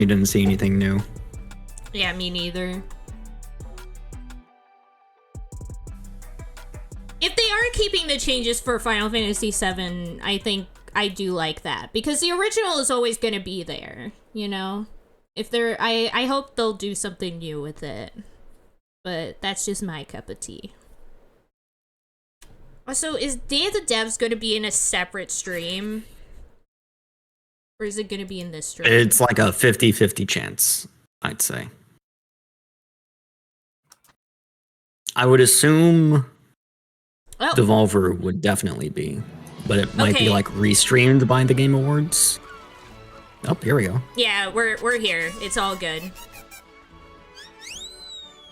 You didn't see anything new. Yeah, me neither. If they are keeping the changes for Final Fantasy VII, I think I do like that. Because the original is always going to be there, you know? If they're... I hope they'll do something new with it. But that's just my cup of tea. Also, is Day of the Devs going to be in a separate stream? Or is it going to be in this stream? It's like a 50-50 chance, I'd say. I would assume Devolver would definitely be, but it might be like restreamed by the Game Awards. Oh, here we go. Yeah, we're here. It's all good.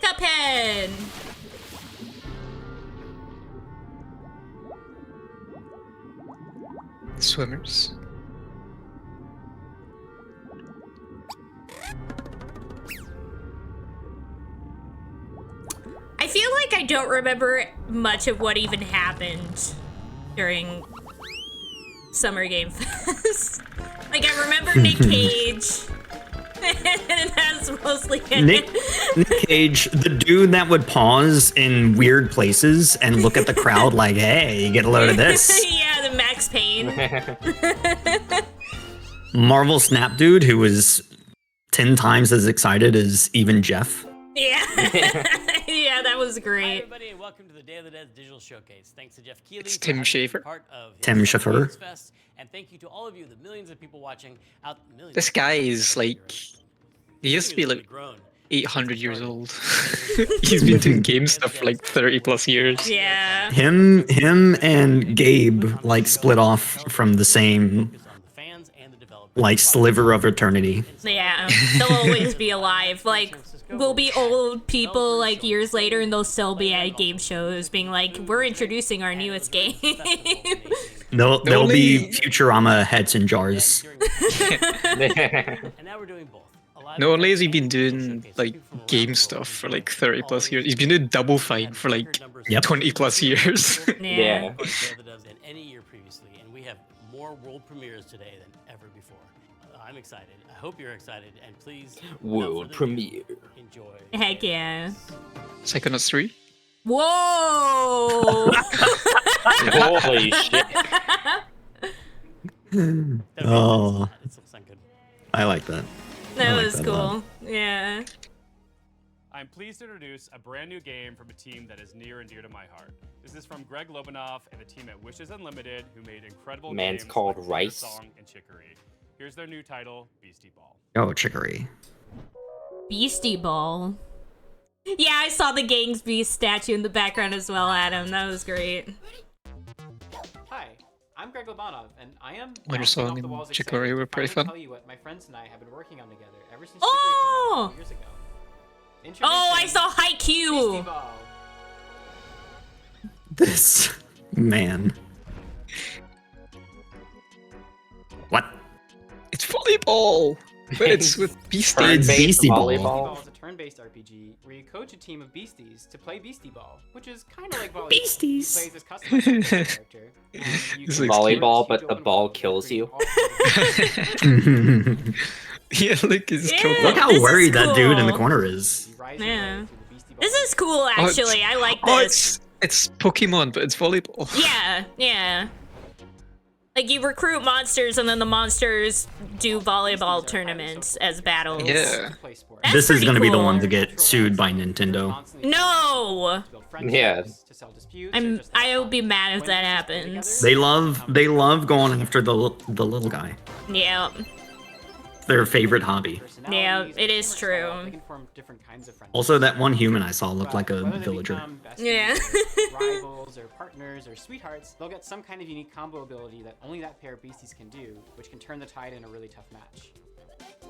Cuphead! Swimmers. I feel like I don't remember much of what even happened during Summer Game Fest. Like, I remember Nick Cage. And that's mostly it. Nick Cage, the dude that would pause in weird places and look at the crowd like, hey, get a load of this. Yeah, the Max Payne. Marvel Snap dude who was 10 times as excited as even Jeff. Yeah. Yeah, that was great. Hi everybody, and welcome to the Day of the Dead Digital Showcase. Thanks to Jeff Keighley. It's Tim Schafer. Tim Schafer. And thank you to all of you, the millions of people watching out. This guy is like, he used to be like 800 years old. He's been doing game stuff for like 30 plus years. Yeah. Him and Gabe like split off from the same like sliver of eternity. Yeah, they'll always be alive. Like, we'll be old people like years later and they'll still be at game shows being like, we're introducing our newest game. There'll be Futurama heads in jars. And now we're doing both. Not only has he been doing like game stuff for like 30 plus years, he's been doing Double Fine for like 20 plus years. Yeah. Than any year previously, and we have more world premieres today than ever before. I'm excited. I hope you're excited, and please world premiere. Enjoy. Heck yeah. Psychonauts 3. Whoa! Holy shit. Oh, I like that. That was cool. Yeah. I'm pleased to introduce a brand new game from a team that is near and dear to my heart. This is from Greg Lobanoff and the team at Wishes Unlimited, who made incredible Man's games called like Rice. Song and Chicory. Here's their new title, Beastie Ball. Oh, Chicory. Beastie Ball. Yeah, I saw the Gangs Beast statue in the background as well, Adam. That was great. Hi, I'm Greg Lobanov, and I am Winter Song and Chicory were pretty fun. tell you what my friends and I have been working on together ever since Oh! Chicory came out 2 years ago. Oh, I saw Haikyuu! Beastie Ball. This man. What? It's volleyball, but it's with It's beasties. Beastie Ball. Beastie Ball is a turn-based RPG where you coach a team of beasties to play Beastie Ball, which is kind of like volleyball. Beasties. You play as customized character. And you It's can like volleyball, huge but the open ball world kills you. featuring Yeah, look, he's Yeah. killed Look that. how This is worried that dude in the cool. corner is. You rise your Yeah. way through the Beastie Ball This is cool, actually. I like Oh, this. it's Pokemon, but it's volleyball. Yeah, yeah. Like, you recruit monsters, and then the monsters do volleyball tournaments as battles. Yeah. That's This is pretty gonna be the cool. one to get sued by Nintendo. No! Yeah. I'll be mad if that happens. They love going after the little guy. Yeah. Their favorite hobby. Yeah, it is true. Also, that one human I saw looked like a villager. Yeah. Rivals or partners or sweethearts, they'll get some kind of unique combo ability that only that pair of beasties can do, which can turn the tide in a really tough match.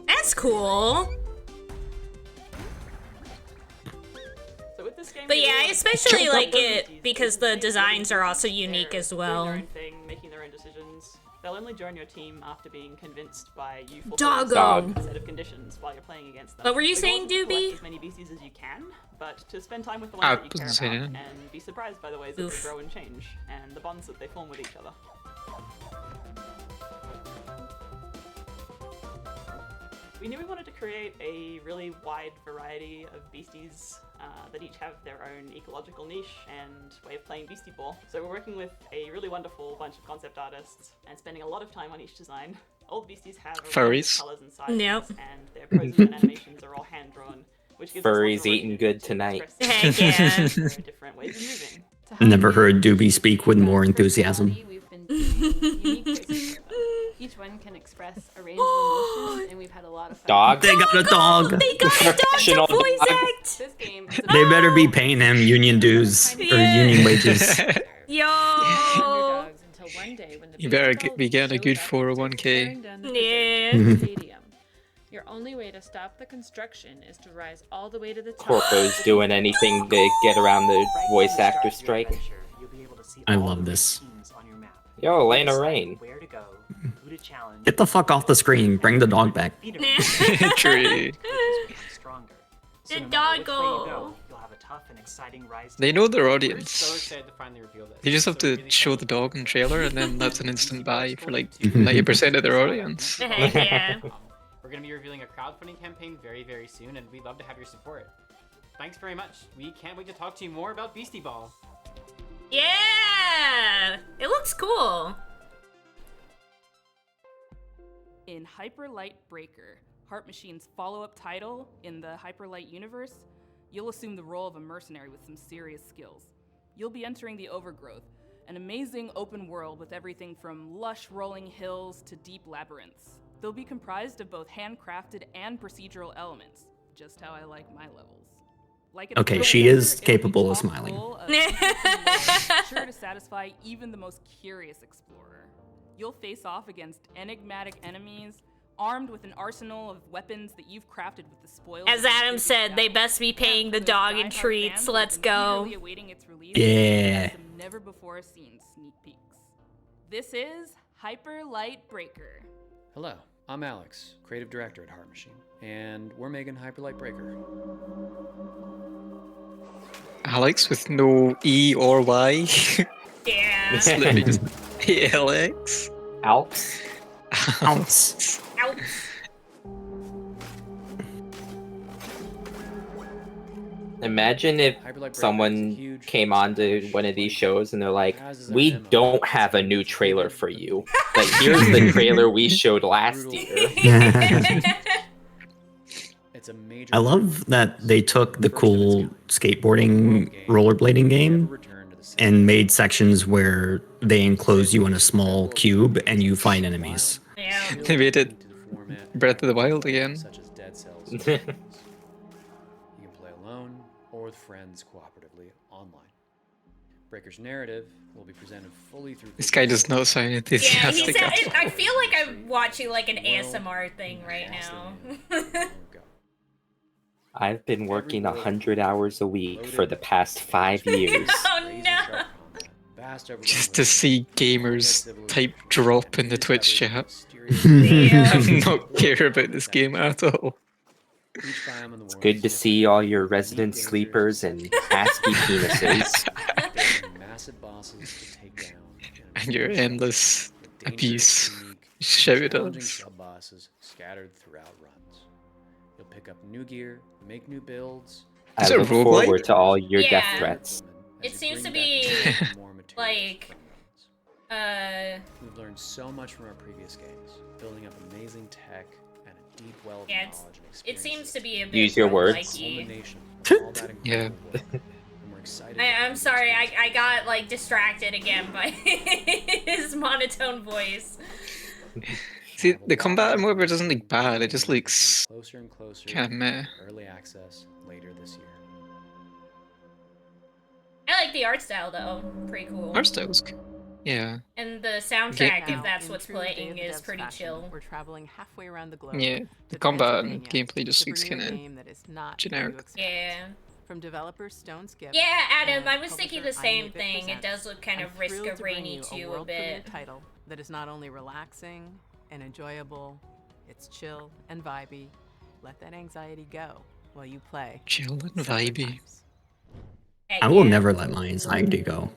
That's cool. So with this game, But yeah, I especially like it because the designs are also unique as well. Doing their own thing, making their own decisions. They'll only join your team after being convinced by you Doggo. a set of conditions while you're playing against them. What were you The saying, goal is to collect Doobie? As many beasties as you can, but to spend time with the I ones that you care wasn't saying about it. and be surprised by the ways that Oof. they grow and change, and the bonds that they form with each other. We knew we wanted to create a really wide variety of beasties that each have their own ecological niche and way of playing Beastie Ball. So we're working with a really wonderful bunch of concept artists and spending a lot of time on each design. All the beasties have a range of colors and sizes, and their poses and animations are all hand-drawn, which gives Furry's us lots of eating good tonight. Heck yeah. different ways of moving. Never heard Doobie speak with more enthusiasm. We've been doing unique ways to each one can express a range of emotions, and we've had a lot of fun. Dog? They got a dog. They got a dog Professional to voice dog. act. This game They better be paying him union dues or union wages. Yo. underdogs until one day when the You better baseball be getting a showed good up 401k. tearing down the Yeah. stadium. Your only way to stop the construction is to rise all the way to the top. Corpo's doing anything to get around the voice actor strike. I love this. Yo, Elena Rain. Get the fuck off the screen. Bring the dog back. True. The doggo. They know their We're so audience. excited to finally reveal this. They just have to show the dog in trailer, and then that's an instant buy for like 90% of their audience. Heck yeah. We're going to be revealing a crowdfunding campaign very, very soon, and we'd love to have your support. Thanks very much. We can't wait to talk to you more about Beastie Ball. Yeah. It looks cool. In Hyperlight Breaker, Heart Machine's follow-up title in the Hyperlight universe, you'll assume the role of a mercenary with some serious skills. You'll be entering the Overgrowth, an amazing open world with everything from lush rolling hills to deep labyrinths. They'll be comprised of both handcrafted and procedural elements, just how I like my levels. Like an Okay, adventure, she is it'll be capable of chock smiling. full of secrets, sure to satisfy even the most curious explorer. You'll face off against enigmatic enemies, armed with an arsenal of weapons that you've crafted with the spoils. As Adam said, they best be paying the dog in treats. Let's go. Yeah. Some never before seen sneak peeks. This is Hyperlight Breaker. Hello, I'm Alex, creative director at Heart Machine, and we're making Hyperlight Breaker. Alex with no E or Y. Yeah. It's literally just ALX. Alps? Ounce. Ouch. Imagine if someone came onto one of these shows and they're like, we don't have a new trailer for you. Like, here's the trailer we showed last year. It's a major I love that they took the cool skateboarding rollerblading game and made sections where they enclose you in a small cube and you fight enemies. Yeah. They made it Breath of the Wild again. such as Dead Cells. You can play alone or with friends cooperatively online. Breaker's narrative will be presented fully through. This guy does not sound Yeah, enthusiastic. I feel like I'm watching like an ASMR thing right now. I've been working 100 hours a week for the past 5 years. Oh no! Just to see gamers type drop in the Twitch chat. Yeah. And not care about this game at all. It's good to see all your resident sleepers and ASCII penises. Massive bosses to take down. And your endless abuse shouted at us. Sub-bosses scattered throughout runs. You'll pick up new gear, make new builds. I Is it look roguelike? forward to all your Yeah. death threats. It seems to be like We've learned so much from our previous games, building up amazing tech and a deep well of yeah, knowledge and it experience. seems to be a bit Use your words. roguelike-y. Yeah. I'm sorry, I got like distracted again by his monotone voice. See, the combat and whatever doesn't look bad, it just looks closer and closer. kind of meh. Early access later this year. I like the art style though, pretty cool. Art style's good. Yeah. And the soundtrack, Yeah. if that's In what's true Day of playing, the is Devs pretty fashion, chill. We're traveling halfway around the globe. Yeah. The to combat and Pennsylvania gameplay just to looks bring you a kind of game that is not generic. what you expect. Yeah. From developer Stone Skip. Yeah, Adam, and I was thinking the publisher same Anya thing. It Presents, does look kind I'm of Risk thrilled of to bring Rainy you 2 a world bit. premiere title that is not only relaxing and enjoyable, it's chill and vibey. Let that anxiety go while you play. chill and Summer vibey. Times. Heck I will yeah. never let my anxiety go.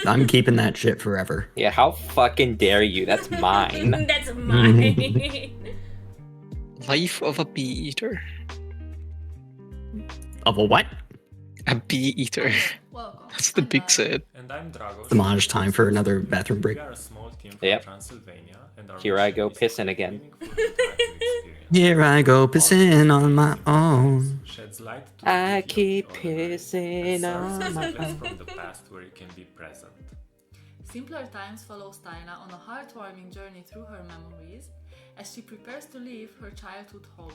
I'm keeping that shit forever. Yeah, how fucking dare you? That's mine. That's mine. Life of a bee eater. Of a what? A bee eater. Welcome. That's the big said. And I'm Dragos. Damage time for another bathroom break. We are a small team from Yep. Transylvania, and our Here I mission go is to pissing create again. meaningful interactive experience. Here I go pissing on my own. Sheds light to the I beauty keep of the ordinary and pissing serves on as my a place own. from the past where you can be present. Simpler Times follows Tyla on a heartwarming journey through her memories as she prepares to leave her childhood home.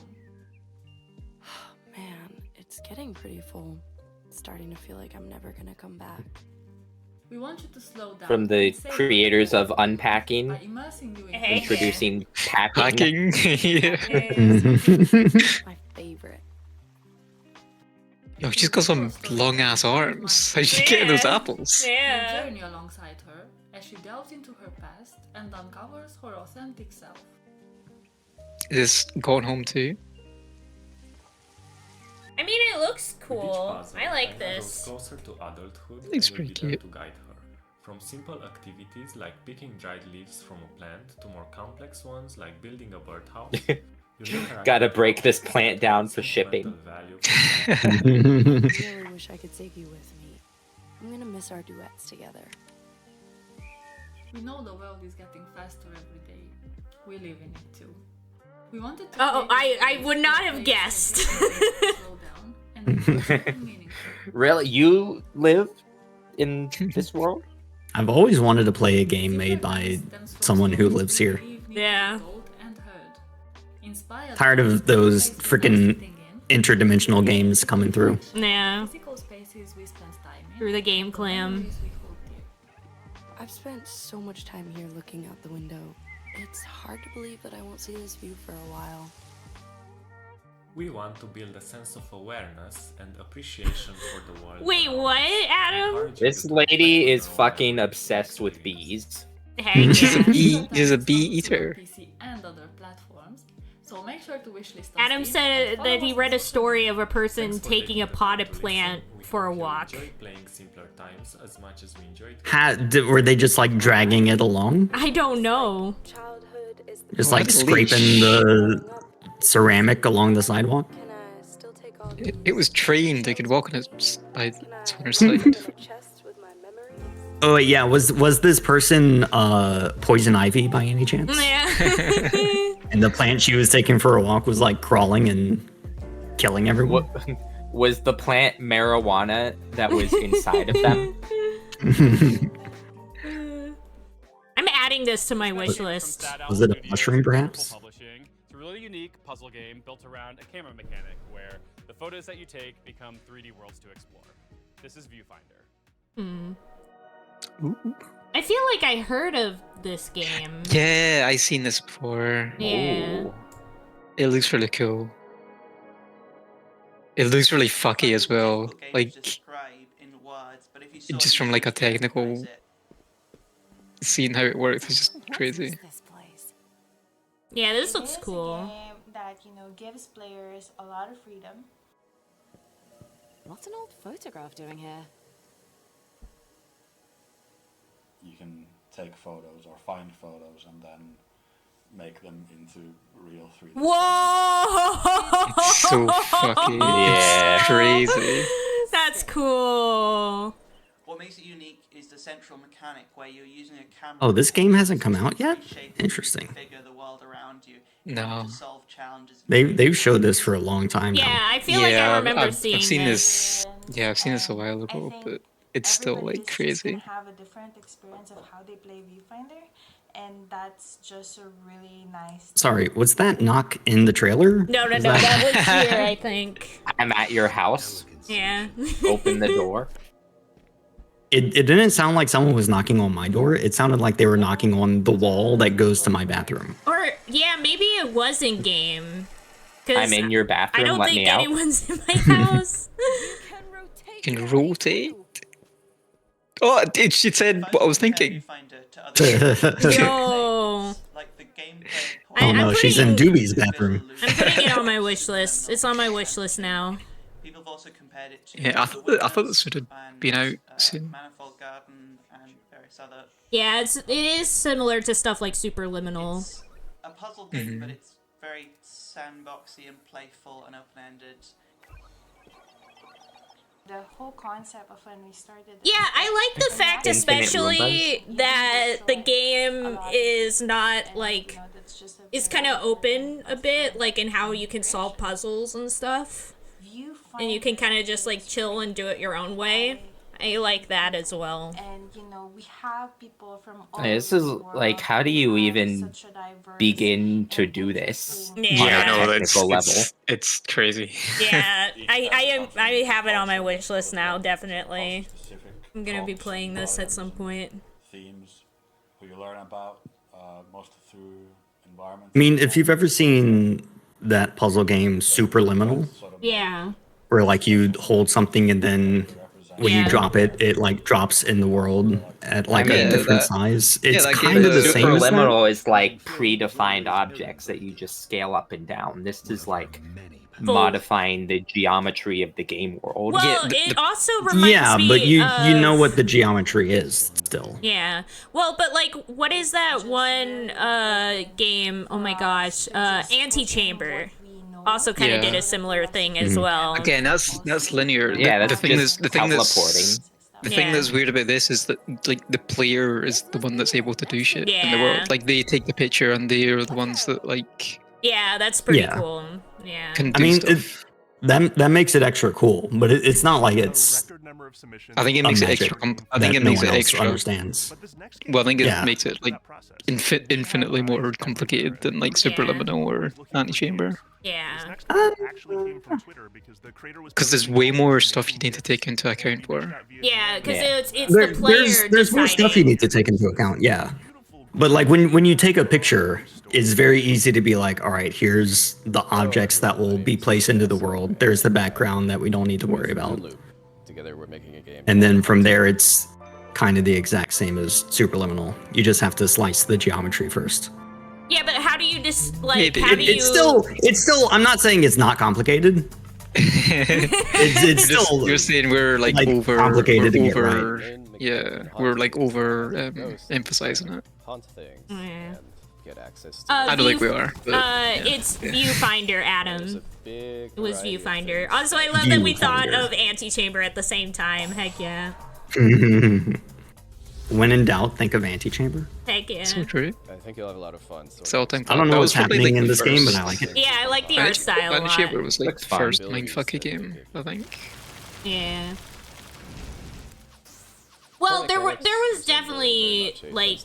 Man, it's getting pretty full. It's starting to feel like I'm never gonna come back. We want you to slow down. From the and savor creators the of moment Unpacking, by immersing you in Hey. introducing packing. Yeah. My favorite. Yo, she's got some long ass arms. How'd she get those apples? You'll Yeah. journey alongside her as she delves into her past and uncovers her authentic self. Is Gone Home too? I mean, it looks With each cool. puzzle, I like Anya this. grows closer to adulthood Looks and will be pretty there cute. to guide her. From simple activities like picking dried leaves from a plant to more complex ones like building a birdhouse. Gotta break this plant down for shipping. I really wish I could take you with me. I'm gonna miss our duets together. We know the world is getting faster every day. We live in it too. We wanted to Oh, create a I space would where not have players guessed. can slow down and enjoy something meaningful. Really? You live in this world? I've always wanted to play a game made by someone who lives here. Yeah. Tired of those freaking interdimensional games coming through. Yeah. Physical spaces we spend time in, Through the game clam. memories we hold dear. I've spent so much time here looking out the window. It's hard to believe that I won't see this view for a while. We want to build a sense of awareness and appreciation for the world. Wait, around what, us. Adam? Encourage you This to lady reflect is on your fucking own obsessed with bees. Heck She's a yeah. bee. She's a bee eater. PC and other platforms, so make sure to wishlist us Adam in said and follow that he us read on a social story media. of a person Thanks for taking a the time potted to listen. plant We for a hope you walk. enjoy playing Simpler Times as much as we enjoyed. Were they just like dragging it along? I don't know. Childhood is the Just Oh, like that's scraping leash. the ceramic along the sidewalk? Can I still take all It was trained. They could walk on its by Can I its on her open side. a chest with my memories? Oh yeah, was this person poison ivy by any chance? Yeah. And the plant she was taking for a walk was like crawling and killing everyone? What was the plant marijuana that was inside of them? I'm adding this to my wish list. Was it a mushroom, perhaps? Publishing. It's a really unique puzzle game built around a camera mechanic where the photos that you take become 3D worlds to explore. This is Viewfinder. Hmm. I feel like I heard of this game. Yeah, I seen this before. Yeah. Ooh. It looks really cool. It looks really fucky as well. Like, just from like a technical seeing how it works, it's just crazy. Yeah, this It looks is a cool. game that gives players a lot of freedom. What's an old photograph doing here? You can take photos or find photos and then make them into real 3D. Whoa! It's so fucking Yeah. it's crazy. That's cool. What makes it unique is the central mechanic where you're using a camera. Oh, this game hasn't come out yet? Interesting. Figure the world around you. No. To solve challenges. They've showed this for a long time now. Yeah, I feel like I remember I've seeing seen this. Yeah, I've seen this a while ago, but it's still like crazy. Have a different experience of how they play Viewfinder, and that's just a really nice. Sorry, was that knock in the trailer? No, Was that was here, I think. I'm at your house. Yeah. Open the door. It didn't sound like someone was knocking on my door. It sounded like they were knocking on the wall that goes to my bathroom. Or, yeah, maybe it was in game. 'Cause I'm in your bathroom. I don't Let think me out. anyone's in my house. You can rotate. Oh, she said what I was thinking. Yo. Oh no, she's in Doobie's bathroom. I'm putting it on my wish list. It's on my wish list now. People have also compared it to. Yeah, I thought this should have been out soon. Manifold Garden and various other. Yeah, it is similar to stuff like Superliminal. A puzzle game, but it's very sandboxy and playful and open-ended. The whole concept of when we started. Yeah, I like the fact especially that the game is not like is kind of open a bit, like in how you can solve puzzles and stuff. And you can kind of just like chill and do it your own way. I like that as well. And you know, we have people from all This is like, how do you even begin to do this on a technical level? It's crazy. Yeah, I have it on my wish list now, definitely. I'm gonna be playing this at some point. Themes, who you learn about, mostly through environments. I mean, if you've ever seen that puzzle game Superliminal, Yeah. where like you hold something and then when you drop it, it like drops in the world at like a different size. It's kind of the same as that. Superliminal is like predefined objects that you just scale up and down. This is like modifying the geometry of the game world. Well, it also reminds me but you know of- what the geometry is still. Yeah. Well, but like, what is that one game? Oh my gosh, Antechamber. Also kind of did a similar thing as well. Again, that's linear. Yeah, that's the thing just the thing that's teleporting. the thing that's weird about this is that like the player is the one that's able to do shit in the world. Like they take the picture and they are the ones that like. Yeah, that's pretty cool. Yeah. Can I do mean, stuff. that makes it extra cool, but it's not like it's. I think it makes it extra. I think it makes it extra. Understands. Well, I think it makes it like infinitely more complicated than like Superliminal or Antechamber. Yeah. Because there's way more stuff you need to take into account for. Yeah, because it's the player. There's more stuff you need to take into account. Yeah. But like when you take a picture, it's very easy to be like, all right, here's the objects that will be placed into the world. There's the background that we don't need to worry about. Together we're making a game. And then from there, it's kind of the exact same as Superliminal. You just have to slice the geometry first. Yeah, but how do you just like? How do you? It's still. I'm not saying it's not complicated. it's still. You're saying we're like over complicated to get over. right. Yeah, we're like over emphasizing it. Hunt things and get access to I don't think we are. But, it's Viewfinder, Adam. It was Viewfinder. Also, I love that we thought of Antechamber at the same time. Heck yeah. When in doubt, think of Antechamber. Heck yeah. So true. I think you'll have a lot of fun. So I don't know what's happening in this game, but I like it. Yeah, I like the art style a lot. Antechamber was like the first mindfucky game, I think. Yeah. Well, there was definitely like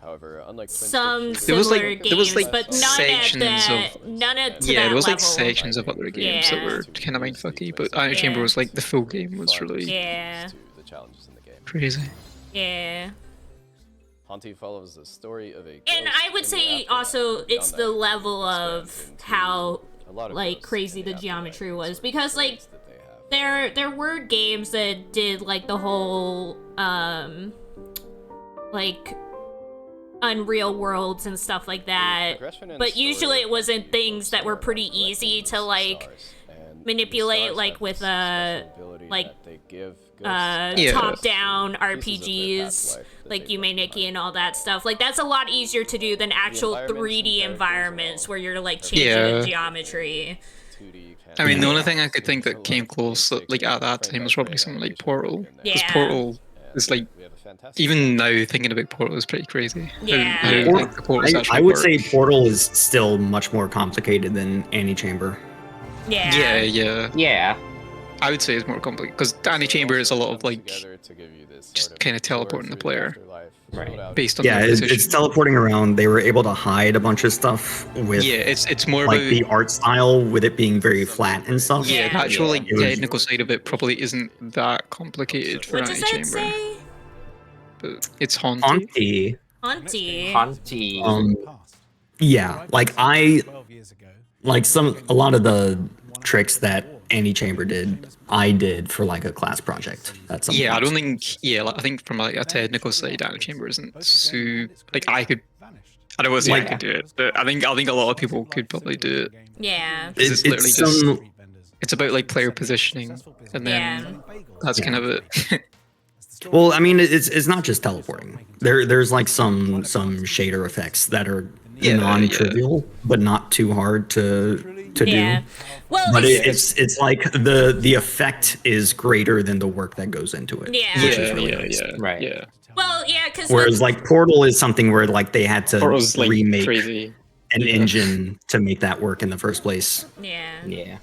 However, unlike some similar games, but none at that. None at to yeah, that there was like level. sections of other games that were kind of mindfucky, but Antechamber was like the full game was really the challenges in the game. crazy. Yeah. Haunty follows the story of a And I would say also it's the level of how like crazy the geometry was, because like there were games that did like the whole like Unreal Worlds and stuff like that, but usually it wasn't things that were pretty easy to like manipulate, like with top-down RPGs like Yume-Nikki and all that stuff. Like that's a lot easier to do than actual 3D environments where you're like changing the geometry. I mean, the only thing I could think that came close, like at that time, was probably something like Portal. Because Yeah. Portal is like, even now thinking about Portal is pretty crazy. Yeah. How the portals actually I would work. say Portal is still much more complicated than Antechamber. Yeah. Yeah. I would say it's more complicated because Antechamber is a lot of like just kind of teleporting the player, right? Based on Yeah, their position. it's teleporting around. They were able to hide a bunch of stuff with. Yeah, it's more like about the art style with it being very flat and stuff. Yeah, the actual like It was- technical side of it probably isn't that complicated for What does that Antechamber. say? But it's haunted. Haunty. Yeah, like a lot of the tricks that Antechamber did, I did for like a class project. That's Yeah, I don't think. Yeah, like, I think from like a technical side, Antechamber isn't so like I could. I don't want to say I could do it, but I think a lot of people could probably do it. Yeah. It's literally just. It's about like player positioning, and then that's kind of it. Well, I mean, it's not just teleporting. There's like some shader effects that are non-trivial, but not too hard to Yeah. do. Well, But it's- it's like the effect is greater than the work that goes into it. Yeah. Which is really nice. Right. Yeah. Well, yeah, because Whereas like Portal is something where like they had to Portal's, like, remake crazy. an Yeah. engine to make that work in the first place. Yeah. Yeah.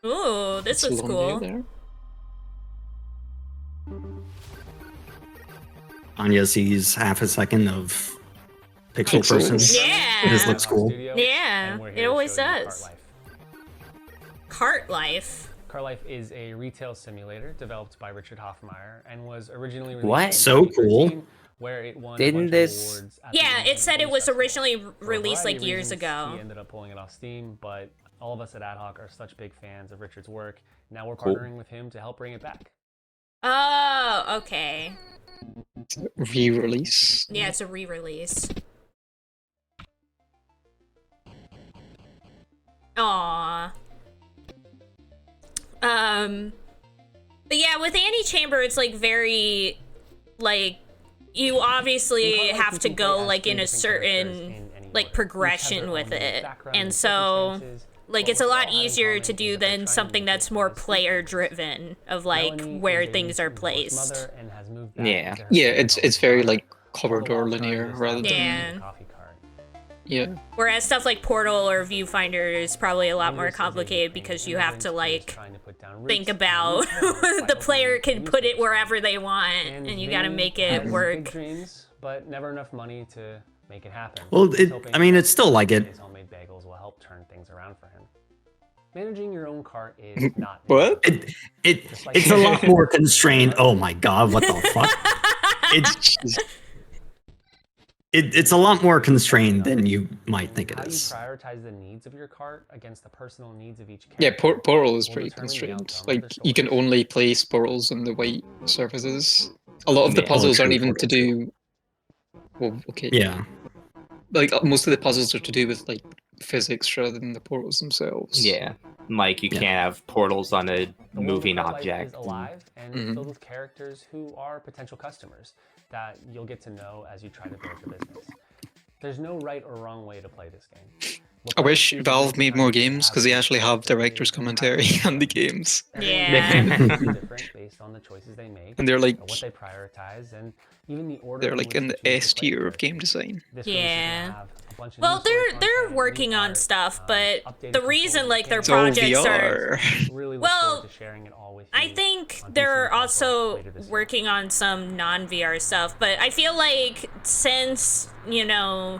Ooh, this It's looks a long day cool. there. Anya sees half a second of pixel Pixels. person. Yeah. This looks cool. Yeah, it always does. Cart Life. Cart Life is a retail simulator developed by Richard Hoffmeyer and was originally released What? in So 2013, cool. where it won a Didn't bunch this- of awards at Yeah, the it said it was originally For a released variety like of years reasons, ago. He ended up pulling it off Steam, but all of us at Ad Hoc are such big fans of Richard's work. Now we're Cool. partnering with him to help bring it back. Oh, okay. Re-release. Yeah, it's a re-release. Aww. But yeah, with Antichamber, it's like very, like, you obviously have to go like in a certain like progression with it, and so like it's a lot easier to do than something that's more player driven of like where things are placed. Yeah. Yeah, it's very like corridor linear rather than Yeah. yeah. Whereas stuff like Portal or Viewfinder is probably a lot more complicated because you have to like think about the player can put it wherever they want, and you got to make it Big work. dreams, but never enough money to make it happen. Well, He's hoping it's still like it. his homemade bagels will help turn things around for him. Managing your own cart is not What? It's a lot more constrained. Oh my god, what the fuck? It's a lot more constrained than you might think it How you is. prioritize the needs of your cart against the personal needs of each Yeah, character. Portal is will pretty determine the constrained. outcome of Like the you can only place portals on the white surfaces. A lot of the Yeah. puzzles Oh, aren't true, even Portal to do. Well, okay. Yeah. Like most of the puzzles are to do with like physics rather than the portals themselves. Yeah. Like you Yeah. can't have portals on a The world of moving Cart Life object. is alive and Mhm. filled with characters who are potential customers that you'll get to know as you try to build your business. There's no right or wrong way to play this game. I wish Valve made more games because they actually have director's commentary on the games. Yeah. Different based on the choices they make, And they're like what they prioritize, and even the order. they're in like which in they the choose S to play tier through. of game design. This release is gonna Yeah. have a bunch of Well, new story they're content, working new on art, stuff, but updated the reason like their It's all projects are VR. Really look well, forward to sharing it all with I you think on PC they're and console also later this year. working on some non-VR stuff, but I feel like since, you know,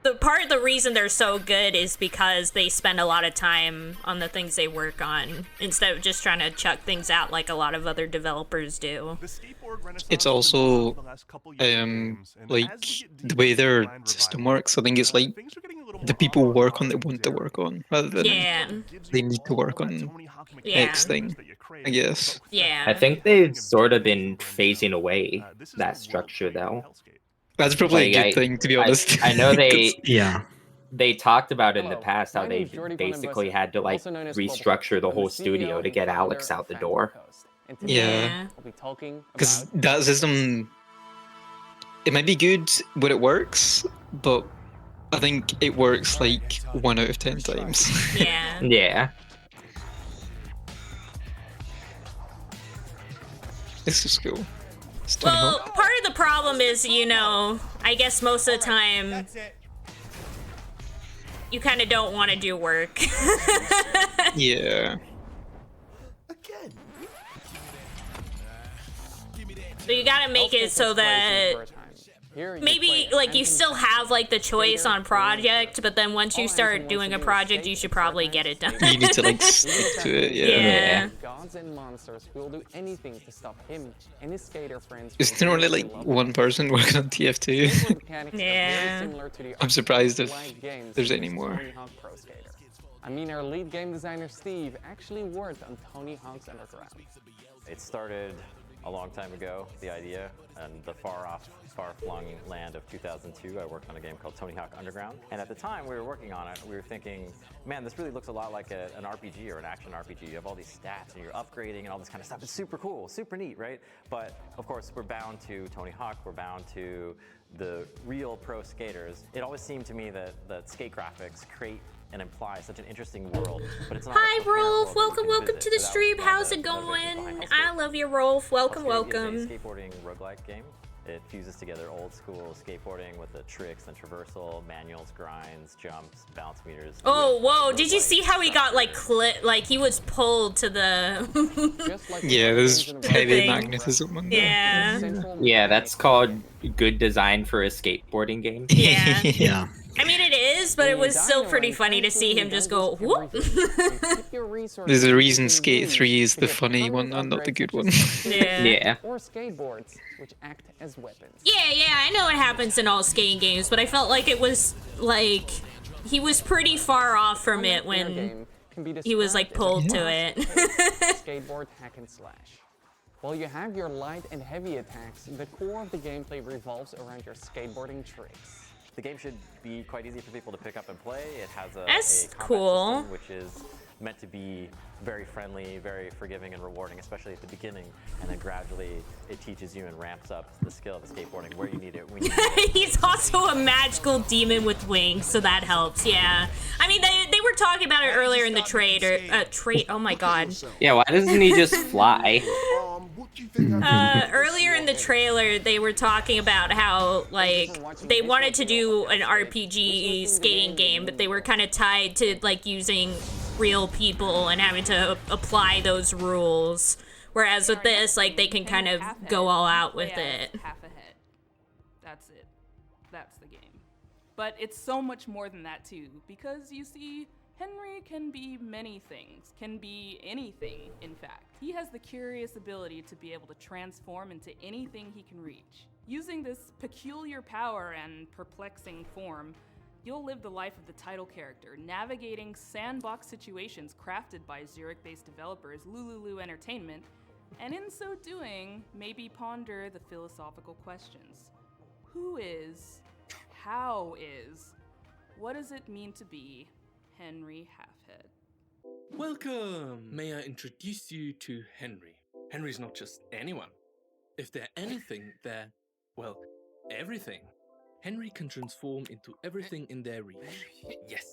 the reason they're so good is because they spend a lot of time on the things they work on instead of just trying to chuck things out like a lot of other developers do. It's also like the way their system works. I think it's like the people work on they want to work on rather than Yeah. they need to work on Yeah. X thing. I guess. Yeah. I think they've sort of been phasing away that structure though. That's probably Like, a good thing, to be honest. I know they 'Cause- Yeah. they talked about in the past how my they name's Jordy basically Bonambosa, had to like also known as restructure the I'm whole the CEO studio to and get founder Alex out the of door. Phantom Coast. And today Yeah. we'll be talking Because about that system, it might be good when it works, but I think it works like 1 out of 10 times. Yeah. Yeah. This is cool. It's Tony Well, Hawk. part of the problem is, you know, I guess most of the time you kind of don't want to do work. Yeah. So you gotta make it so that maybe like you still have like the choice on project, but then once you start doing a project, you should probably get it done. You need to like stick to it, yeah. Yeah. gods and monsters who will do anything to stop him and his skater friends. Is there only like one person working on TF2? Yeah. I'm surprised if there's any more. I mean, our lead game designer Steve actually worked on Tony Hawk's Underground. It started a long time ago, the idea, and the far off far-flung land of 2002, I worked on a game called Tony Hawk Underground. And at the time we were working on it, we were thinking, man, this really looks a lot like an RPG or an action RPG. You have all these stats and you're upgrading and all this kind of stuff. It's super cool, super neat, right? But of course, we're bound to Tony Hawk, we're bound to the real pro skaters. It always seemed to me that skate graphics create and imply such an interesting world, but it's not. Hi, Rolf. Welcome to the stream. How's it going? I love you, Rolf. Welcome. It's a skateboarding roguelike game. It fuses together old school skateboarding with the tricks and traversal, manuals, grinds, jumps, balance meters. Oh, whoa. Did you see how he got like he was pulled to the Yeah, there's heavy magnetism on there. Yeah. Yeah, that's called good design for a skateboarding game. Yeah. Yeah. I mean, it is, but it was still pretty funny to see him just go whoop. There's a reason Skate 3 is the funny one and not the good one. Yeah. Or skateboards, which act as weapons. Yeah, I know it happens in all skating games, but I felt like it was like he was pretty far off from it when he was like pulled to it. Skateboard hack and slash. While you have your light and heavy attacks, the core of the gameplay revolves around your skateboarding tricks. The game should be quite easy for people to pick up and play. It has a combat cool. system which is meant to be very friendly, very forgiving and rewarding, especially at the beginning. And then gradually it teaches you and ramps up the skill of the skateboarding where you need it, when you need it. He's also a magical demon with wings, so that helps, yeah. I mean, they were talking about it earlier in the oh my god. Yeah, why doesn't he just fly? Earlier in the trailer, they were talking about how, like, they wanted to do an RPG skating game, but they were kind of tied to, like, using real people and having to apply those rules. Whereas with this, like, they can kind of go all out with it. Half ahead. That's it. That's the game. But it's so much more than that, too, because, you see, Henry can be many things, can be anything, in fact. He has the curious ability to be able to transform into anything he can reach. Using this peculiar power and perplexing form, you'll live the life of the title character, navigating sandbox situations crafted by Zurich-based developers Lululu Entertainment, and in so doing, maybe ponder the philosophical questions. Who is? How is? What does it mean to be Henry Halfhead? Welcome! May I introduce you to Henry? Henry's not just anyone. If they're anything, they're, well, everything. Henry can transform into everything in their reach. Yes.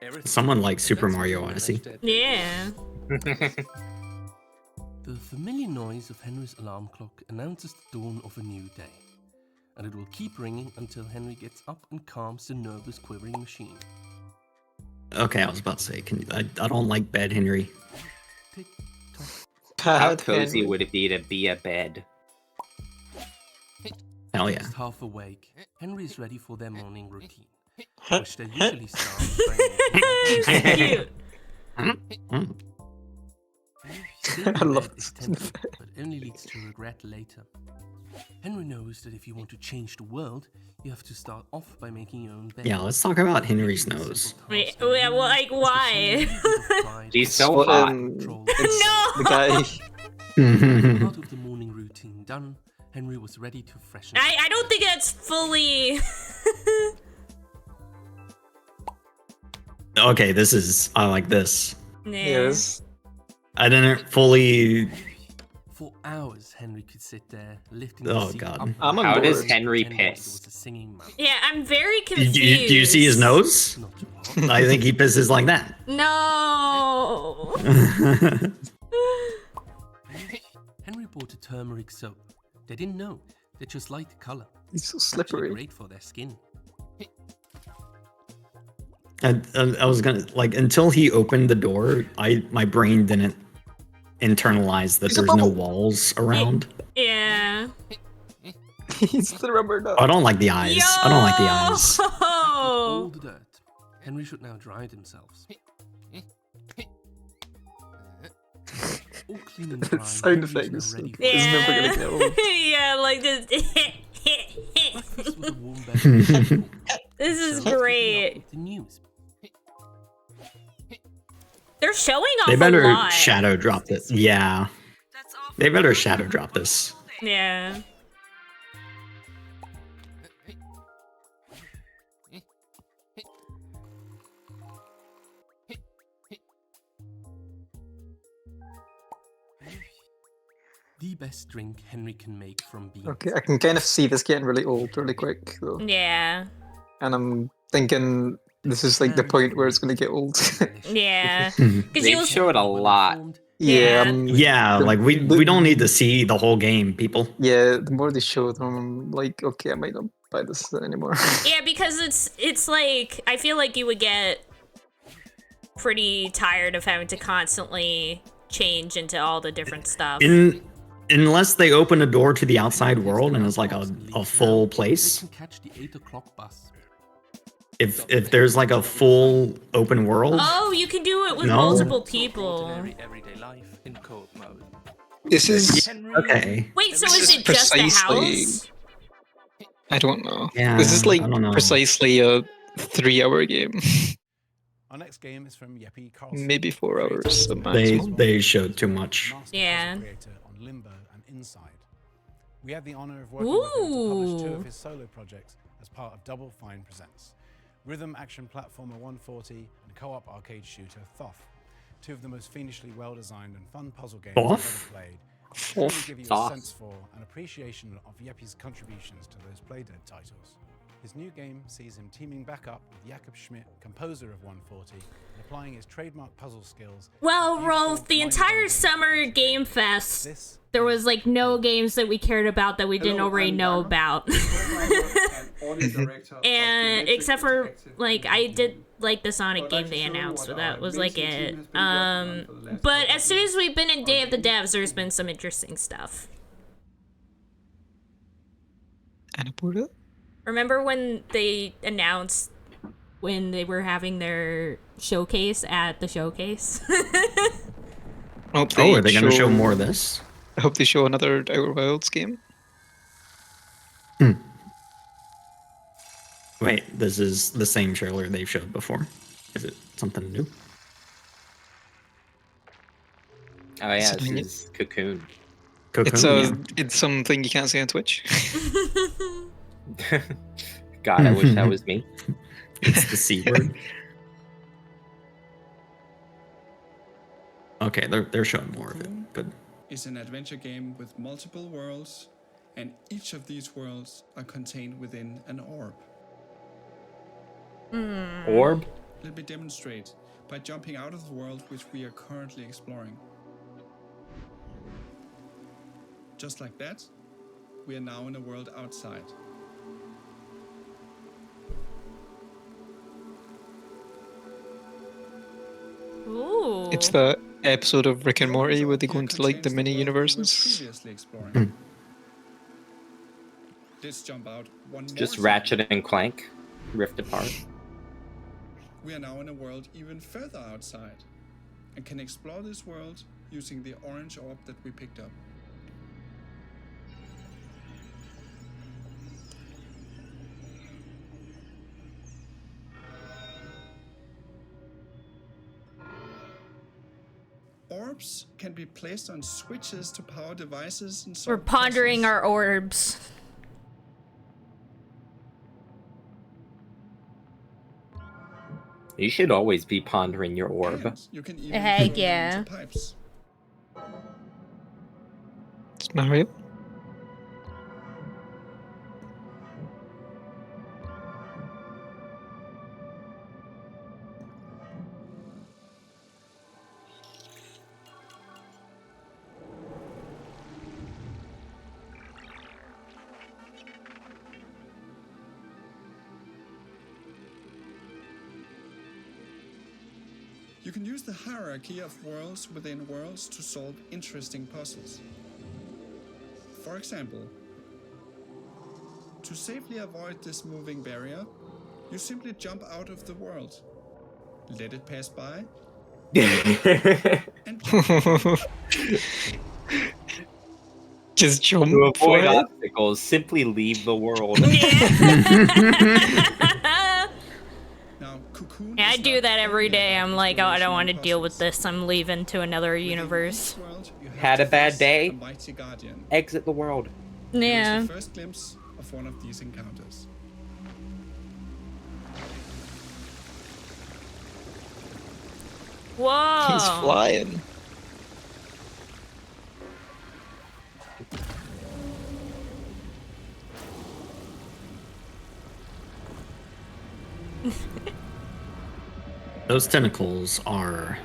Everything. Someone like Super Mario Odyssey. Yeah. The familiar noise of Henry's alarm clock announces the dawn of a new day. And it will keep ringing until Henry gets up and calms the nervous, quivering machine. Okay, I was about to say, I don't like bed Henry. How cozy would it be to be a bed? Hell yeah. Just half awake, Henry is ready for their morning routine, which they usually start I love this. But only leads to regret later. Henry knows that if you want to change the world, you have to start off by making your own bed. Yeah, let's talk about Henry's nose. Wait, well, like, why? He's so hot. No! The guy. Part of the morning routine done, Henry was ready to freshen up. I don't think that's fully... Okay, I like this. Yes. I didn't fully... For hours, Henry could sit there, lifting Oh, the seat God. up. How does Henry piss? Yeah, I'm very Do confused. you see his nose? I think he pisses like that. No! Henry bought a turmeric soap. They didn't know. They just liked the color. It's so Actually slippery. great for their skin. I was gonna, like, until he opened the door, my brain didn't internalize that there's no walls around. Yeah. He's the rubber duck. I don't like the eyes. I don't like the eyes. All the dirt. Henry should now dry themselves. All clean and dry. Sound Henry is effects now ready for is never gonna get old. Yeah, like this. breakfast with a warm beverage. This is great. The news. They're showing off They a better lot. shadow drop this. Yeah. They better shadow drop this. Yeah. best drink Henry can make from beans. Okay, I can kind of see this getting really old really quick, though. Yeah. And I'm thinking this is like the point where it's going to get old. Yeah. Because They've showed a lot. Yeah, Yeah, like we don't need to see the whole game, people. Yeah, the more they show them, I'm like, okay, I might not buy this anymore. Yeah, because it's like I feel like you would get pretty tired of having to constantly change into all the different stuff. Unless they open a door to the outside world and it's like a full place. Catch the 8 o'clock bus. If there's like a full open world. Oh, you can do it with No. multiple people. Everyday life in code mode. This is okay. Wait, so This is is it just a precisely- house? I don't know. Yeah, This is like I don't know. precisely a 3-hour game. Our next game is from Jeppe Carlsen. Maybe 4 hours at maximum. They showed too much. Yeah. Creator on Limbo and Inside. We had the honor of working with him to publish 2 of his solo projects as part of Double Fine Presents. Rhythm action platformer 140 and co-op arcade shooter Thoth. 2 of the most fiendishly well-designed and fun puzzle games I've Thoth? ever played. Thoth. Really give you a Thoth. sense for and appreciation of Jeppe's contributions to those Playdead titles. His new game sees him teaming back up with Jakob Schmidt, composer of 140, and applying his trademark puzzle skills. Well, Rolf, the entire summer Game Fest, there was like no games that we cared about that we didn't already know about. And except for like I did like the Sonic game they announced, but that was like it. But as soon as we've been in Day of the Devs, there's been some interesting stuff. Annapurna? Remember when they announced when they were having their showcase at the showcase? Oh, are they gonna show more of this? I hope they show another Outer Wilds game. Wait, this is the same trailer they've showed before. Is it something new? Oh yeah, Something- this is Cocoon. It's something you can't say on Twitch. God, I wish that was me. It's the C word. Okay, they're showing more of it. Good. Is an adventure game with multiple worlds, and each of these worlds are contained within an orb. Orb? Let me demonstrate by jumping out of the world which we are currently exploring. Just like that, we are now in a world outside. Ooh. It's the episode of Rick and Morty where they go into like the mini universes. Previously exploring. Let's jump out one more Just time. Ratchet and Clank, Rift Apart. We are now in a world even further outside, and can explore this world using the orange orb that we picked up. Orbs can be placed on switches to power devices and We're pondering our orbs. You should always be pondering your orb. You can even Heck throw them yeah. into pipes. It's Mario. You can use the hierarchy of worlds within worlds to solve interesting puzzles. For example, to safely avoid this moving barrier, you simply jump out of the world, let it pass by, and Just jump. To for avoid it. obstacles, simply leave the world. Yeah, I do that every day. I'm like, oh, I don't want to deal with this. I'm leaving to another universe. Had a bad day? Mighty Guardian. Exit the world. Yeah. Here's the first glimpse of one of these encounters. Whoa. He's flying. Those tentacles are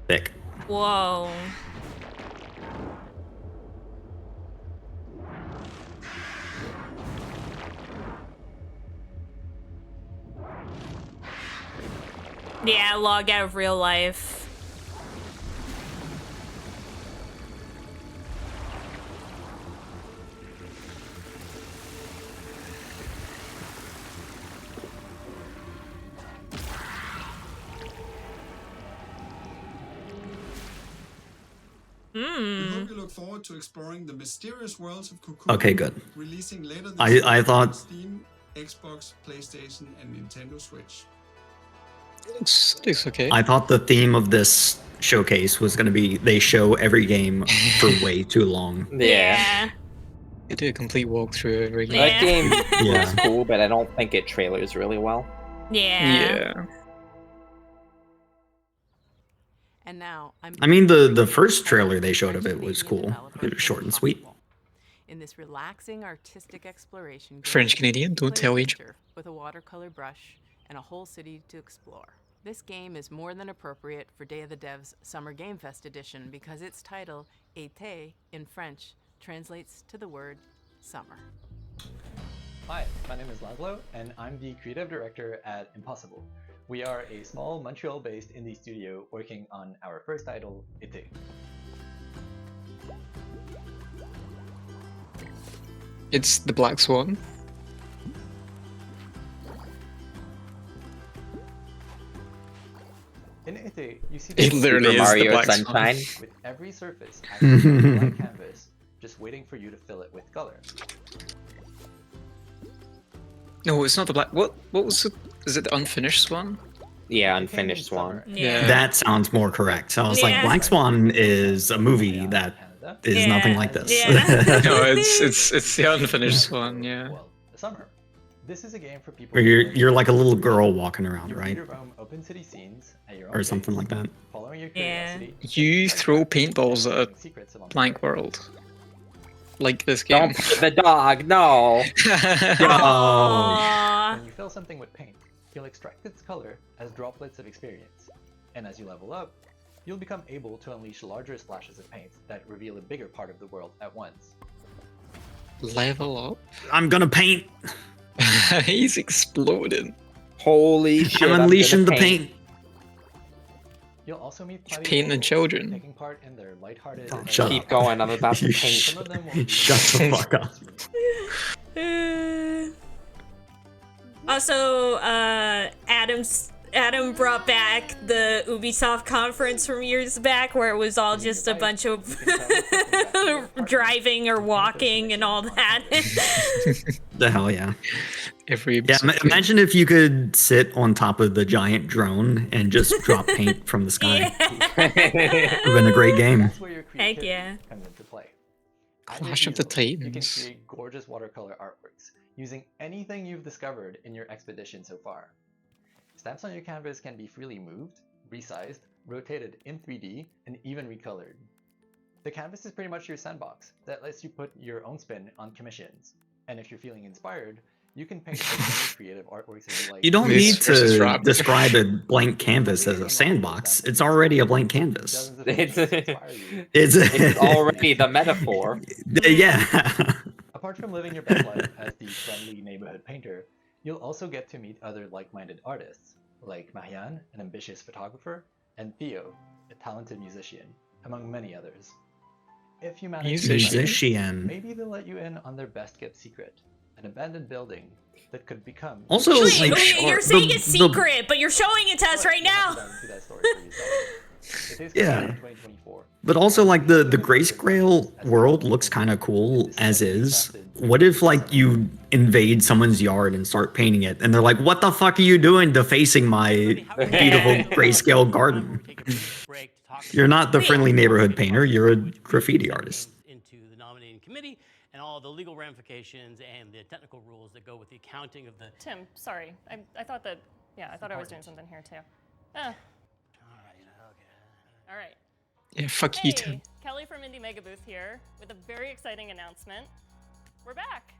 thick. Whoa. Yeah, log out of real life. We hope you look forward to exploring the mysterious worlds of Cocoon. Okay, good. Releasing later this year I on thought Steam, Xbox, PlayStation, and Nintendo Switch. It's okay. I thought the theme of this showcase was going to be they show every game for way too long. Yeah. You do a complete walkthrough every game. That game Yeah. looks cool, but I don't think it trailers really well. Yeah. And now I'm I mean, the first trailer they showed of it was cool. It was short and sweet. in this relaxing artistic exploration game, French Canadian, don't play a tell age. picture with a watercolor brush and a whole city to explore. This game is more than appropriate for Day of the Devs Summer Game Fest edition because its title, Été, in French, translates to the word summer. Hi, my name is Laszlo, and I'm the creative director at Impossible. We are a small Montreal-based indie studio working on our first title, Été. It's the Black Swan. In Été, you see It literally is the Black Sunshine. Swan. with every surface acting like a blank canvas, just waiting for you to fill it with color. No, it's not the Black. What was it? Is it the Unfinished Swan? Yeah, Unfinished Swan. Yeah. That sounds more correct. So I was like, Yeah. Black Swan is a movie that is nothing like this. Yeah. No, it's the Unfinished Swan. Yeah. The summer. This is a game for people Where you're like a little girl walking around, you right? your own open city scenes at your own Or something pace, like that. following your Yeah. curiosity. You throw paintballs at a blank world. Like this game. Don't pet the dog, no. Aww. When you fill something with paint, you'll extract its color as droplets of experience. And as you level up, you'll become able to unleash larger splashes of paint that reveal a bigger part of the world at once. Level up. I'm gonna paint. He's exploding. Holy shit! I'm unleashing the paint. You'll also meet You're plenty painting of locals children. taking part in their lighthearted. Oh, and shut Keep up. going, I'm about to You paint. Some of them will be Shut the fuck up. Also, Adam brought back the Ubisoft conference from years back where it was all just a bunch of driving or walking and all that. The hell yeah. Every Yeah, imagine if you could sit on top of the giant drone and just drop paint from the sky. It would have been a great game. That's where your Heck creativity yeah. comes into play. At Clash your of the easel, You can Titans. create gorgeous watercolor artworks using anything you've discovered in your expedition so far. Stamps on your canvas can be freely moved, resized, rotated in 3D, and even recolored. The canvas is pretty much your sandbox that lets you put your own spin on commissions. And if you're feeling inspired, you can paint as many creative artworks as you like. You don't Moose need versus to Rob. describe a blank canvas as a sandbox. It's already a blank canvas. Dozens of images inspire you. It's already the metaphor. Yeah. Apart from living your best life as the friendly neighborhood painter, you'll also get to meet other like-minded artists, like Marianne, an ambitious photographer, and Theo, a talented musician, among many others. If you manage to find them, Musician. maybe they'll let you in on their best-kept secret, an abandoned building that could become... Also, Wait, like, you're saying the- it's the- secret, but you're showing it to us right now. Yeah. But also, like, the grayscale world looks kind of cool as is. What if, like, you invade someone's yard and start painting it, and they're like, "What the fuck are you doing defacing my beautiful grayscale garden?" You're not the friendly neighborhood painter. You're a graffiti artist. Into the nominating committee and all the legal ramifications and the technical rules that go with the accounting of the. Tim, sorry. I thought that. Yeah, I thought I was doing something here too. All right. Yeah, fuck Hey, you, Tim. Kelly from Indie Mega Booth here with a very exciting announcement. We're back.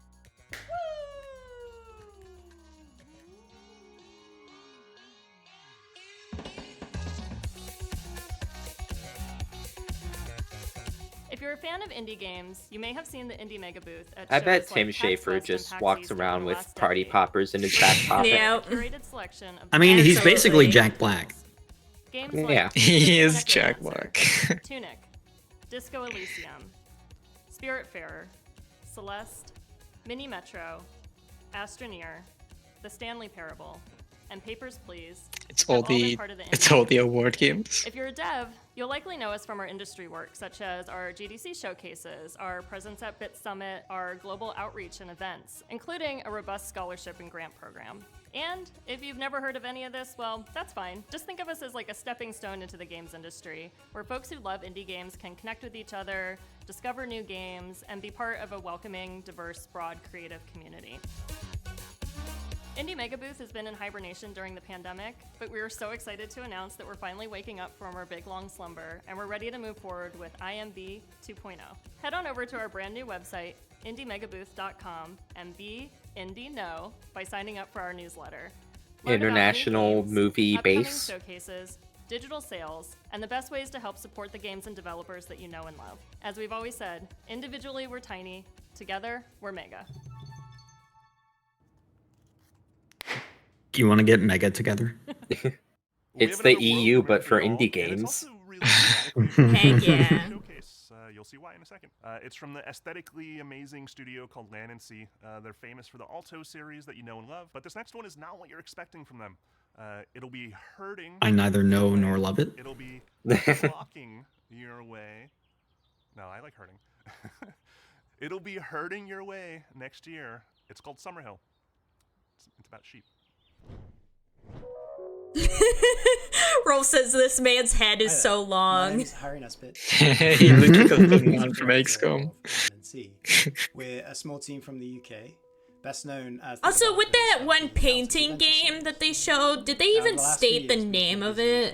you're a fan of indie games, you may have seen the Indie Mega booth at I bet shows Tim like Schafer PAX West and just PAX walks East over around the with last party decade. poppers in his back pocket. Yeah. Curated selection of I mean, he's Absolutely. basically Jack Black. games Yeah. like He is Necromancer, Jack Black. Tunic, Disco Elysium, Spiritfarer, Celeste, Mini Metro, Astroneer, The Stanley Parable, and Papers, Please. It's have all been the part of the it's indie all the award games. If you're a dev, you'll likely know us from our industry work, such as our GDC showcases, our presence at Bit Summit, our global outreach and events, including a robust scholarship and grant program. And if you've never heard of any of this, well, that's fine. Just think of us as like a stepping stone into the games industry, where folks who love indie games can connect with each other, discover new games, and be part of a welcoming, diverse, broad, creative community. Indie Mega Booth has been in hibernation during the pandemic, but we are so excited to announce that we're finally waking up from our big long slumber, and we're ready to move forward with IMB 2.0. Head on over to our brand new website, indiemegabooth.com, and be Indie Know by signing up for our newsletter. Learn about new International games, movie upcoming base. showcases, digital sales, and the best ways to help support the games and developers that you know and love. As we've always said, individually we're tiny, together we're mega. Do you want to get Mega together? It's the EU, but for indie games. Heck yeah. You'll see why in a second. It's from the aesthetically amazing studio called Land and Sea. They're famous for the Alto series that you know and love, but this next one is not what you're expecting from them. It'll be hurting. I neither know nor love it. It'll be blocking your way. No, I like hurting. It'll be hurting your way next year. It's called Summerhill. It's about sheep. Rolf says this man's head is so My long. name's Harry Nesbitt. He literally does the one from XCOM. We're a small team from the UK, best known as. Also, with that one painting game that they showed, did they even state the name of it?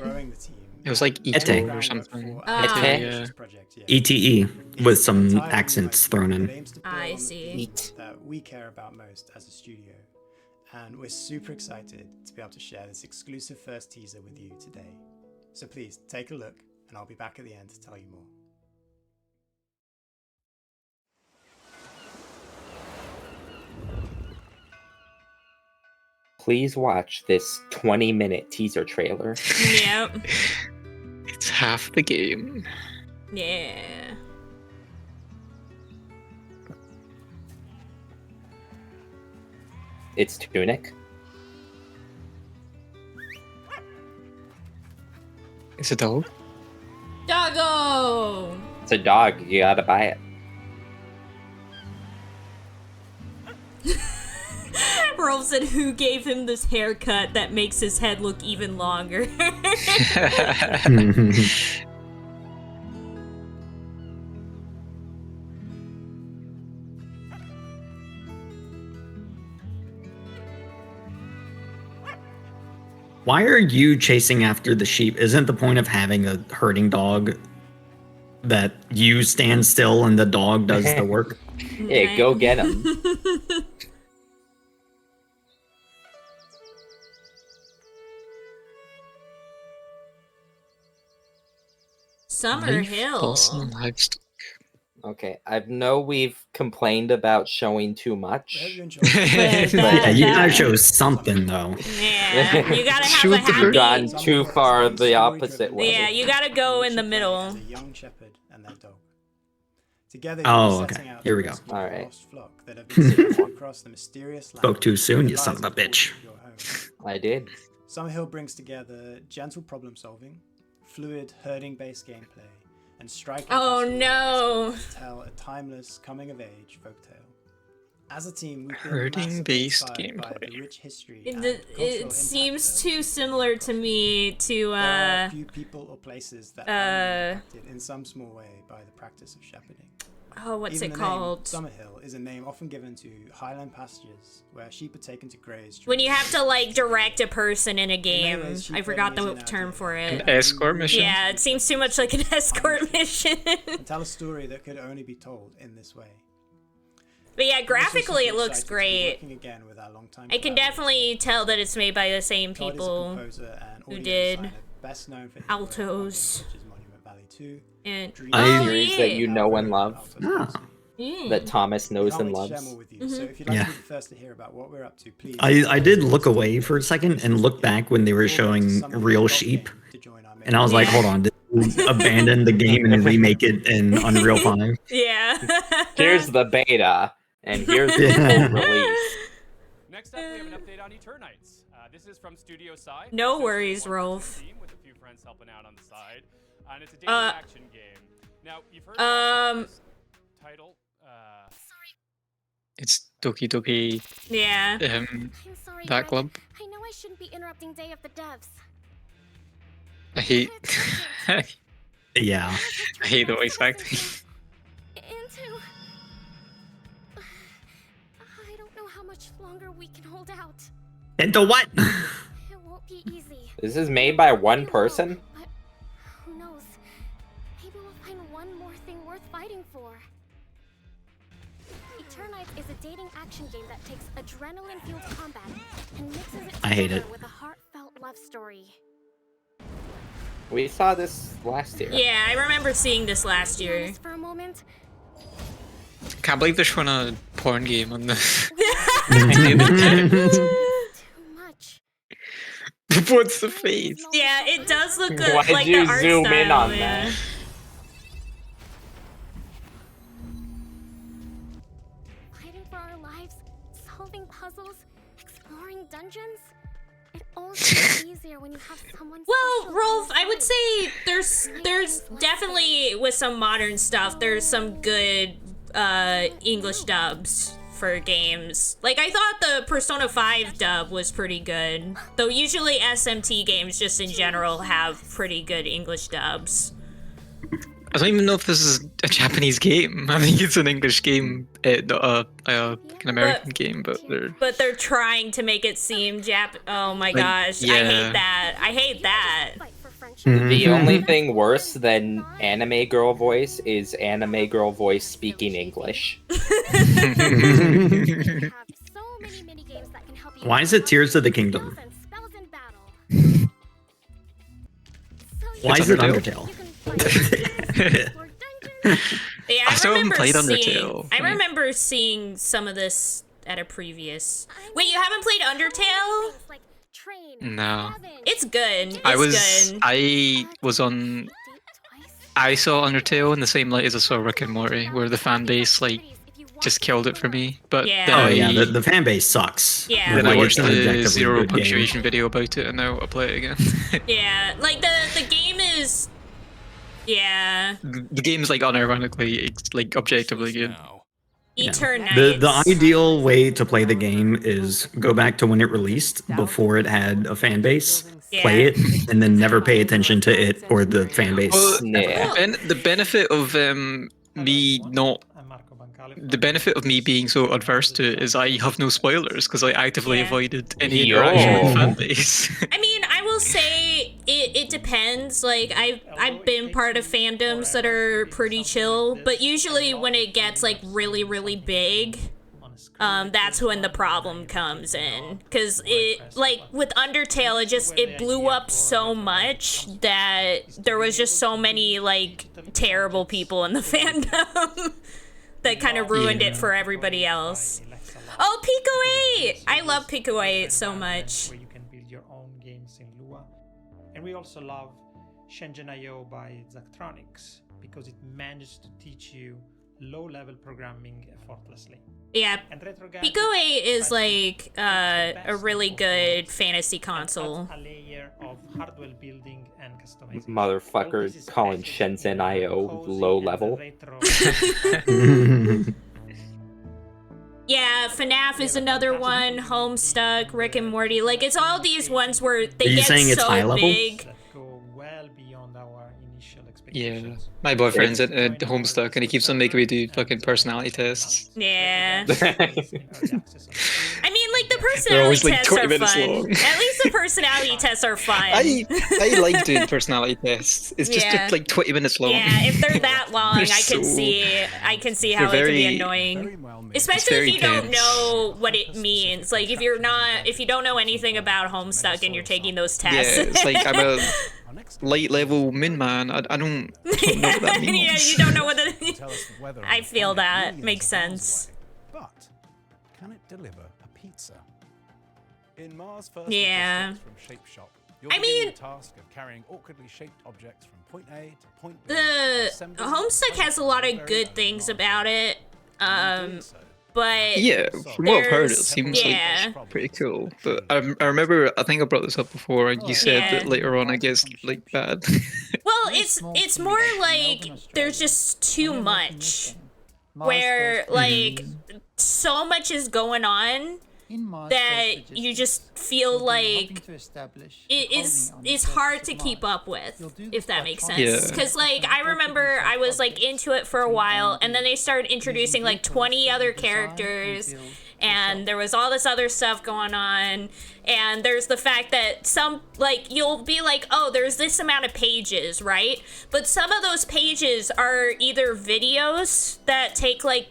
It was like Ete. or something. Ah. Yeah. ETE with some accents thrown in. I see. That we care about most as a studio. And we're super excited to be able to share this exclusive first teaser with you today. So please take a look, and I'll be back at the end to tell you more. Please watch this 20-minute teaser trailer. Yep. It's half the game. Yeah. It's Tunic. It's a dog. Doggo! It's a dog. You gotta buy it. Rolf said, who gave him this haircut that makes his head look even longer? Why are you chasing after the sheep? Isn't the point of having a herding dog that you stand still and the dog does the work? Yeah, go get him. Summerhill. Okay, I know we've complained about showing too much. Yeah, you gotta show something though. Yeah, you gotta have a happy. Gone too far the opposite way. Yeah, you gotta go in the middle. Young shepherd and their dog. Together, Oh, okay. Here we go. All right. flock that have been scattered across the mysterious land. Spoke too soon, you son of a bitch. I did. Summerhill brings together gentle problem solving, fluid herding-based gameplay, and striking. Oh no! To tell a timeless coming-of-age folktale. As a team, we've been Herding-based massively inspired by gameplay. the rich history. It seems too similar to me to There are a few people or places that are impacted in some small way by the practice of shepherding. Oh, what's Even it the name called? Summerhill is a name often given to highland pastures where sheep are taken to graze. When you have to like direct a person in a game. I forgot the term for it. An escort mission? Yeah, it seems too much like an escort mission. And tell a story that could only be told in this way. But yeah, I'm also graphically super it looks excited to be great. working again with our longtime I can definitely tell that it's made by the same Todd is a people composer and who audio did designer best known for his work on Altos. games such as Monument Valley 2. And series that you know and love. Ah. That Thomas knows Can't and wait to share loves. more with you. So if you'd like to be the first to hear about what we're up to, please. I did look away for a second and look back when they were showing real sheep, and I was like, hold on, did they abandon the game and remake it in Unreal 5? Yeah. Here's the beta, and here's the full release. Next up, we have an update on Eternites. This is from Studio Side. No worries, Rolf. With a few friends helping out on the side, and it's a dating action game. Now, you've heard of this title. It's Doki Doki. Yeah. That club. I know I shouldn't be interrupting Day of the Devs. I hate. Yeah. I hate the voice acting. Into... I don't know how much longer we can hold out. Into what? It won't be easy. This is made by one person? But who knows? Maybe we'll find one more thing worth fighting for. Eternites is a dating action game that takes adrenaline-fueled combat and mixes it I hate together it. with a heartfelt love story. We saw this last year. Yeah, I remember seeing this last year. For a moment, Can't believe they're showing a porn game on this. What's the face? Yeah, it does look good. Why'd like you the art zoom style, in on yeah. that? fighting for our lives, solving puzzles, exploring dungeons. It all seems easier when you have someone. Well, Rolf, I would say there's definitely with some modern stuff, there's some good English dubs for games. Like I thought the Persona 5 dub was pretty good. Though usually SMT games just in general have pretty good English dubs. I don't even know if this is a Japanese game. I think it's an English game, not an American game, but they're trying to make it seem oh my Like, gosh, I yeah. hate that. I hate that. The only thing worse than anime girl voice is anime girl voice speaking English. Why is it Tears of the Kingdom? Why It's is it Undertale. Undertale? Yeah, I still haven't played seeing- Undertale. I remember seeing some of this at a previous. Wait, you haven't played Undertale? No. It's good. It's I good. was on. I saw Undertale in the same light as I saw Rick and Morty, where the fan base just killed it for me. But Yeah. then Oh yeah, the fan base sucks. Yeah. Then Like, I it's watched an the objectively zero good game. punctuation video about it, and now I'll play it again. Yeah, like the game is. Yeah. The game's unironically, objectively good. Eternites. The ideal way to play the game is go back to when it released before it had a fan base, play it, and then never pay attention to it or the fan base. Well, the benefit of the benefit of me being so adverse to it is I have no spoilers because I actively avoided any interaction with fan base. I mean, I will say it depends. Like I've been part of fandoms that are pretty chill, but usually when it gets really really big, that's when the problem comes in. Cause it with Undertale, it blew up so much that there was just so many terrible people in the fandom that kind of ruined it for everybody else. Oh, Pico 8! I love Pico 8 so much. Where you can build your own games in Lua. And we also love Shenzhen.io by Zachtronics because it managed to teach you low-level programming effortlessly. Yeah, And RetroGadget Pico 8 is a really good fantasy console. a layer of hardware building and customization. Motherfucker calling Shenzhen.io low level. Yeah, FNAF is another one, Homestuck, Rick and Morty. It's all these ones where they Are you get saying it's so high level? big. Yeah, my boyfriend's at Homestuck and he keeps on making me do fucking personality tests. Yeah. I mean, like the They're always personality like tests 20 are minutes fun. long. At least the personality tests are fun. I like doing personality tests. It's just Yeah. like 20 minutes long. Yeah, if they're that long, They're I can so- see how they're it can be very- annoying. Especially if very you don't tense. know what it means. Like if you don't know anything about Homestuck and you're taking those tests. Yeah, it's like I'm a light level min man. I don't know what that means. Yeah, you don't know what the I feel that. Makes sense. But can it deliver a pizza? In Mars First Yeah. from Shape Shop, you're I given mean- the task of carrying awkwardly shaped objects from point A to point B. The Homestuck has a lot of good things about it. But Yeah, from what I've heard, it there's- seems yeah. like pretty cool. But I remember, I think I brought this up before, and you said Yeah. that later on it gets like bad. Well, it's more like there's just too much. Where like so much is going on that you just feel like it's hard to keep up with, if that makes sense. Yeah. Because like I remember I was like into it for a while, and then they started introducing like 20 other characters, and there was all this other stuff going on, and there's the fact that some like you'll be like, oh, there's this amount of pages, right? But some of those pages are either videos that take like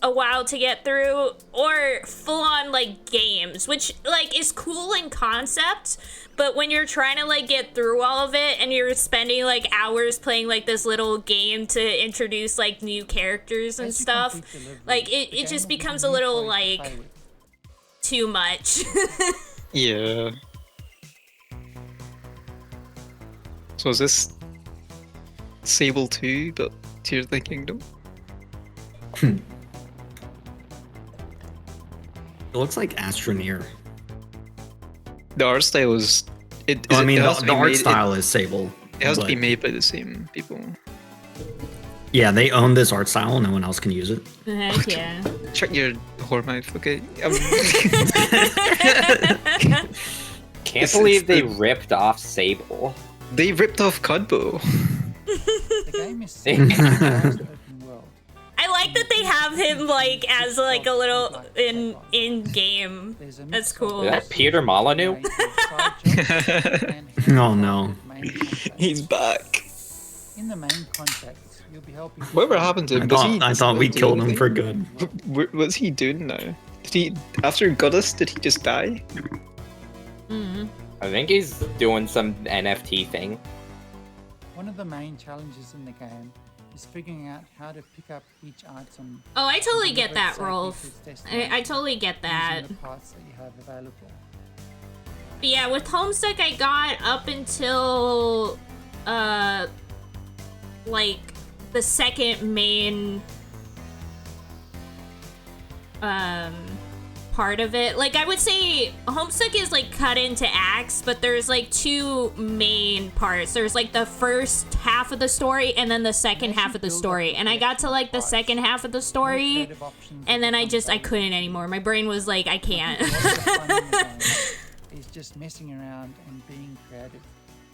a while to get through, or full-on like games, which like is cool in concept, but when you're trying to like get through all of it and you're spending like hours playing like this little game to introduce like new characters and stuff, like it just becomes a little like too much. Yeah. So is this Sable 2, but Tears of the Kingdom? It looks like Astroneer. The art style is. Well, I mean, it has to the be art made- style is Sable. It has to be but- made by the same people. Yeah, they own this art style. No one else can use it. Heck yeah. Shut your whore mouth, okay? Can't believe they ripped off Sable. They ripped off Cudbo. The game is set in a vast open world. I like that they have him like as like a little in game. That's cool. Is that Peter Molyneux? Oh no. He's back. In the main contracts, you'll be helping. Whatever happened to him? I thought we killed him for good. What's he doing now? Did he, after Goddess, did he just die? I think he's doing some NFT thing. One of the main challenges in the game is figuring out how to pick up each item. Oh, I totally and get deliver it that, safely Rolf. to its destination I totally get that. using the parts that you have available. But yeah, with Homestuck, I got up until, like, the second main, part of it. Like, I would say Homestuck is, like, cut into acts, but there's, like, two main parts. There's, like, the first half of the story and then the second half of the story. And I got to, like, the second half of the story, and then I couldn't anymore. My brain was like, I can't. Is just messing around and being creative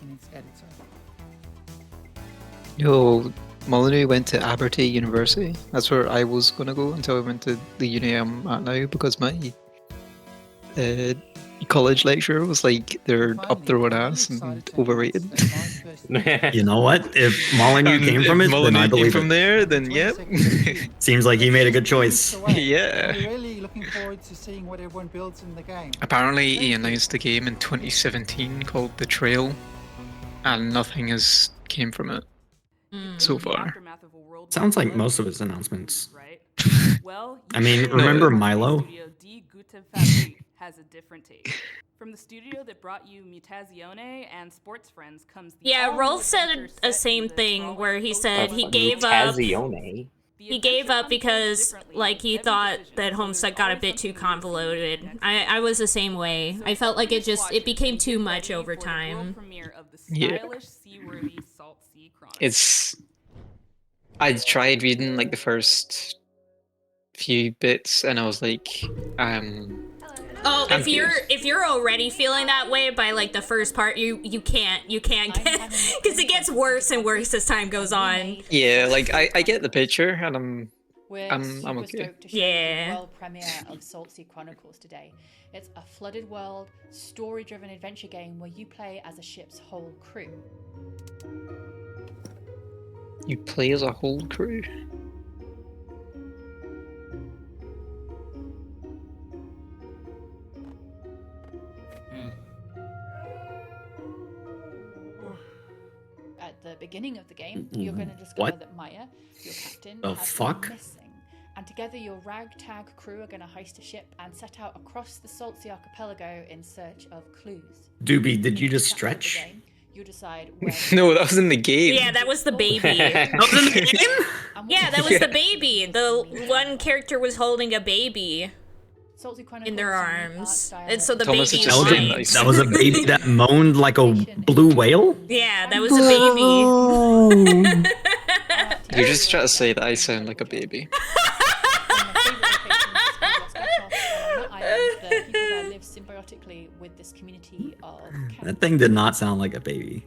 in its editor. Yo, Molyneux went to Abertay University. That's where I was gonna go until I went to the uni I'm at now because my college lecturer was like, they're up their own ass and overrated. You know what? If Molyneux came from it, then I Molyneux came believe from it. there, then yep. Seems like he made a good choice. Yeah. I'm really looking forward to seeing what everyone builds in the game. Apparently, he announced a game in 2017 called The Trail, and nothing has came from it so far. Sounds like most of his announcements. Well, I mean, remember Milo? Studio D Gute Fabrik has a different take. From the studio that brought you Mutazione and Sports Friends comes the Yeah, all-new Rolf said adventure a set same in the thing sprawling where he coastal said he woods gave of up. Tazione. He gave up because like he thought that Homestuck got a bit too convoluted. I was the same way. I felt like it became too much over time. Yeah. It's. I tried reading like the first few bits, and I was like, Oh, I'm if you're already feeling that way by like the first part, you can't get because it gets worse and worse as time goes on. yeah, like I get the picture, and We're I'm super okay. stoked to show you the world premiere of Salt Sea Chronicles today. It's a flooded world, story-driven adventure game where you play as a ship's whole crew. You play as a whole crew. At the beginning of the game, you're going to discover What? that Maya, your captain, The has fuck? been missing. And together your ragtag crew are going to heist a ship and set out across the Salt Sea Archipelago in search of clues. Doobie, did you In just each chapter of the stretch? game, you decide where No, that was in the game. Yeah, that was the baby. That was in the game? Yeah, that was the baby. The one character was holding a baby in their arms, and so the Thomas baby is just saying whined. nice. That was a baby that moaned like a blue whale? Yeah, that was a baby. You're just trying to say that I sound like a baby. the people there live symbiotically with this community of That thing did not sound like a baby.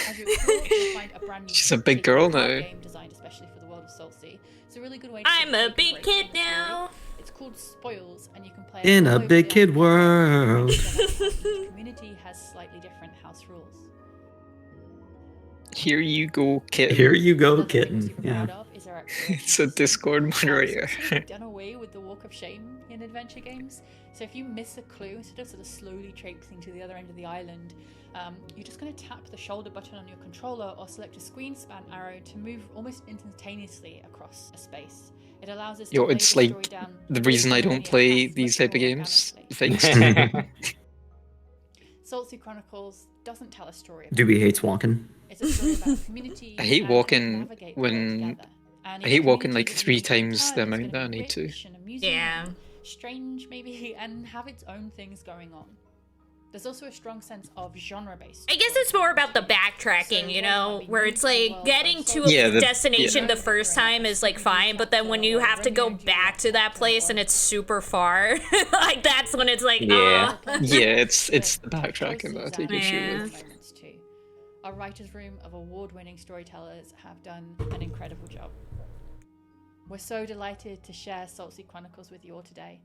As you explore, you'll find a brand new She's a big girl now. game designed especially for the world of Salt Sea. It's a really good way. I'm a big kid now. It's called Spoils, and you can play In all a over big the kid island. world. Each community has slightly different house rules. Here you go, kitten. Here you go, kitten. Yeah. It's a Discord moderator. Done away with the walk of shame in adventure games. So if you miss a clue, instead of sort of slowly traipsing to the other end of the island, you're just going to tap the shoulder button on your controller or select a screen span arrow to move almost instantaneously across a space. It allows us to Yo, play it's the story like down the reason I don't linearly play and these much type of more games. organically. Thanks. Salt Sea Chronicles doesn't tell a story about Doobie hates walking. It's a story about community. I hate and how you walking navigate the world when together. And I in hate a walking community like that 3 you can times the turn, it's amount that I gonna be need to. rich and amusing Yeah. and strange maybe, and have its own things going on. There's also a strong sense of genre-based. I guess it's more about the backtracking, you know, where it's like getting to a Yeah, destination the first time is like fine, but then when you have to go back to that place and it's super far, like that's when it's like, Yeah, oh. yeah, it's the backtracking that I take issue with. moments too. Our writers' room of award-winning storytellers have done an incredible job. We're so delighted to share Salt Sea Chronicles with you all today,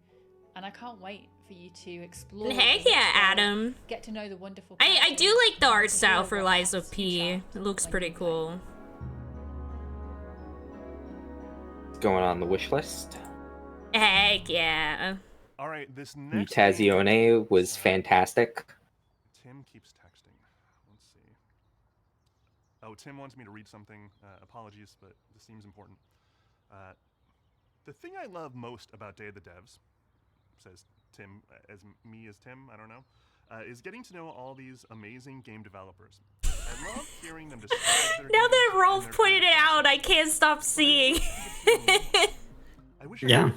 and I can't wait for you to explore. Heck the yeah, world, Adam. Get to know the wonderful. I do characters, like the art and to style hear for what Lies happens of P. in It looks pretty cool. What's going on the wish list? Heck yeah. All right, this next Mutazione was fantastic. Tim keeps texting. Let's see. Oh, Tim wants me to read something. Apologies, but this seems important. The thing I love most about Day of the Devs, says Tim, as me as Tim, I don't know, is getting to know all these amazing game developers. I love hearing them describe their Now games that and Rolf their pointed it out, I can't stop seeing. I wish Yeah.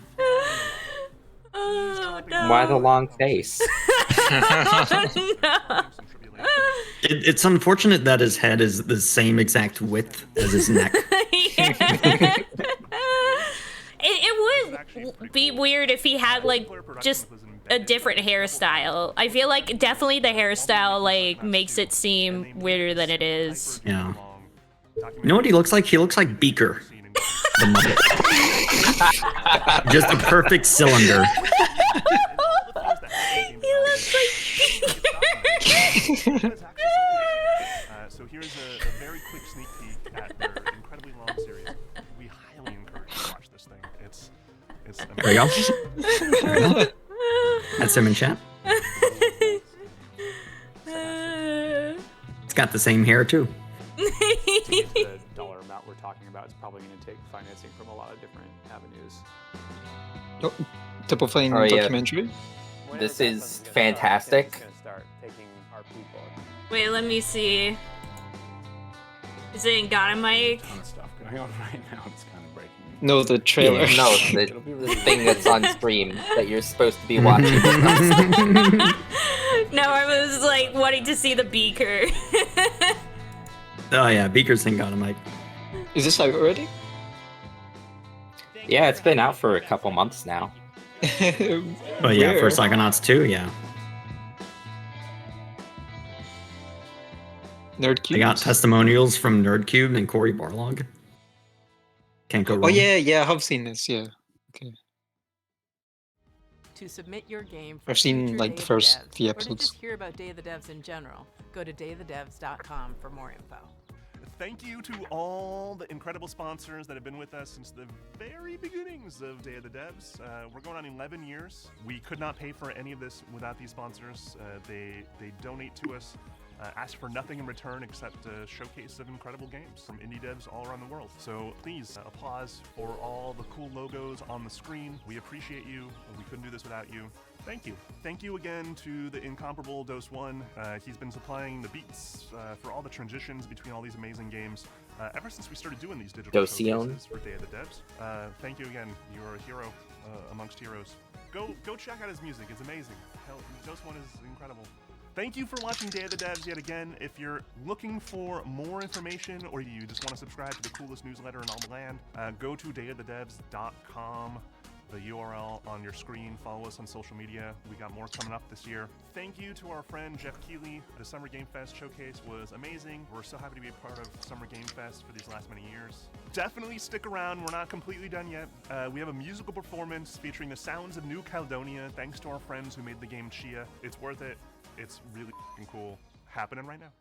Oh no. Why the long face? No. It's unfortunate that his head is the same exact width as his neck. It would be weird if he had like just a different hairstyle. I feel like definitely the hairstyle like makes it seem weirder than it is. Yeah. You know what he looks like? He looks like Beaker. The Muppet. Just a perfect cylinder. He looks like So here's a very quick sneak peek at their incredibly long series. We highly encourage you to watch this thing. It's There we go. There we go. That's him in chat. It's got the same hair too. The dollar amount we're talking about is probably going to take financing from a lot of different avenues. Oh, Double Fine Oh, yeah. documentary. This is fantastic. Wait, let me see. Is it in Godamike? Ton of stuff going on right now. It's kind of breaking. No, the trailer. No, the thing that's on stream that you're supposed to be watching. No, I was like wanting to see the beaker. Oh yeah, Beaker's thing got him like. Is this out already? Yeah, it's been out for a couple months now. Oh yeah, for Where? Psychonauts 2, yeah. Nerd I got testimonials from Nerdcube and Corey Barlog. Can't go wrong. Oh yeah, I have seen this. Yeah. Okay. To submit your game for I've seen future like Day the of first Devs, 3 or to episodes. just hear about Day of the Devs in general, go to dayofthedevs.com for more info. Thank you to all the incredible sponsors that have been with us since the very beginnings of Day of the Devs. We're going on 11 years. We could not pay for any of this without these sponsors. They donate to us, ask for nothing in return except a showcase of incredible games from indie devs all around the world. So please, applause for all the cool logos on the screen. We appreciate you. We couldn't do this without you. Thank you. Thank you again to the incomparable Dose One. He's been supplying the beats for all the transitions between all these amazing games ever since we started doing these digital showcases for Day of the Devs. Thank you again. You are a hero amongst heroes. Go check out his music. It's amazing. Hell, Dose One is incredible. Thank you for watching Day of the Devs yet again. If you're looking for more information or you just want to subscribe to the coolest newsletter in all the land, go to dayofthedevs.com. The URL on your screen. Follow us on social media. We got more coming up this year. Thank you to our friend Jeff Keighley. The Summer Game Fest showcase was amazing. We're so happy to be a part of Summer Game Fest for these last many years. Definitely stick around. We're not completely done yet. We have a musical performance featuring the sounds of New Caledonia, thanks to our friends who made the game Chia. It's worth it. It's really cool. Happening right now.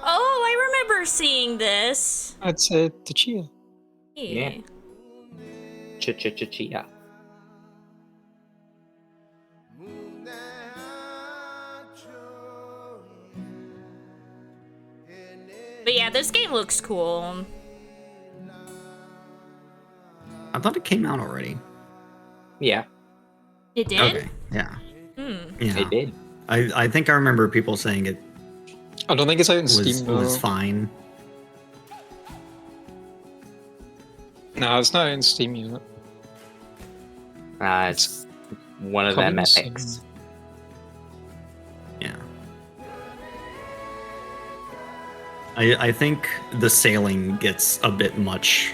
Oh, I remember seeing this. It's the Chia. Yeah. Chia. But yeah, this game looks cool. I thought it came out already. Yeah. It did? Okay. Yeah. Hmm. It did. I think I remember people saying it. I don't think it's out in Steam. Was fine. No, it's not in Steam yet. It's one of them epics. Yeah. I think the sailing gets a bit much.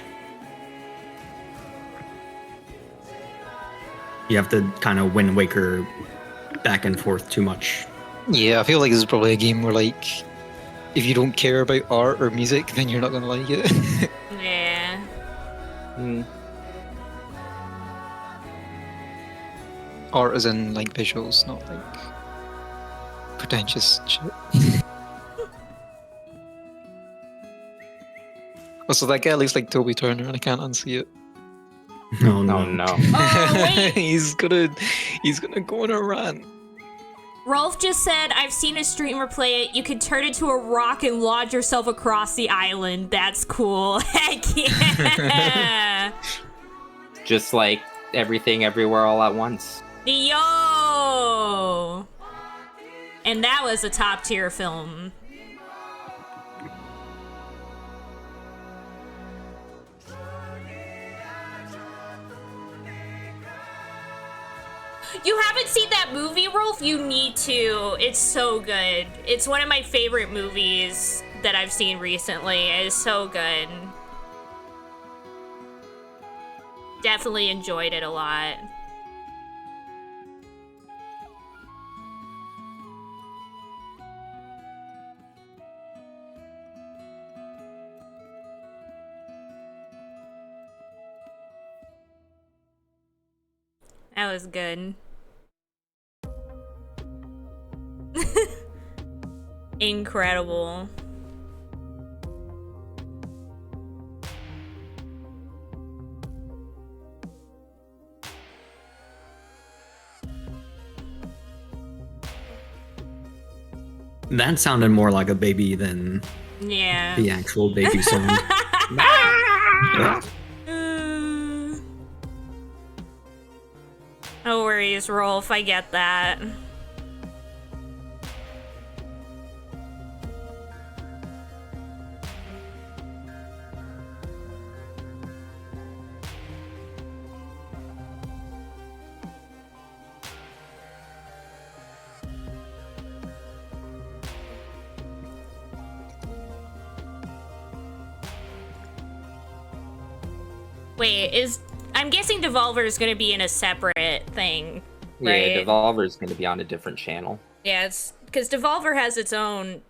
You have to kind of Wind Waker back and forth too much. Yeah, I feel like this is probably a game where, like, if you don't care about art or music, then you're not gonna like it. Yeah. Art as in, like, visuals, not, like, pretentious shit. Also, that guy looks like Toby Turner, and I can't unsee it. No, no. Oh, no. Oh, wait. he's gonna go on a rant. Rolf just said, I've seen a streamer play it. You can turn into a rock and launch yourself across the island. That's cool. Heck yeah. Just like Everything Everywhere All at Once. Yo! And that was a top tier film. You haven't seen that movie, Rolf? You need to. It's so good. It's one of my favorite movies that I've seen recently. It's so good. Definitely enjoyed it a lot. That was good. Incredible. That sounded more like a baby than Yeah. the actual baby song. Yeah. No worries, Rolf. I get that. Wait, I'm guessing Devolver is going to be in a separate thing, right? Yeah, Devolver is going to be on a different channel. Yeah, it's because Devolver has its own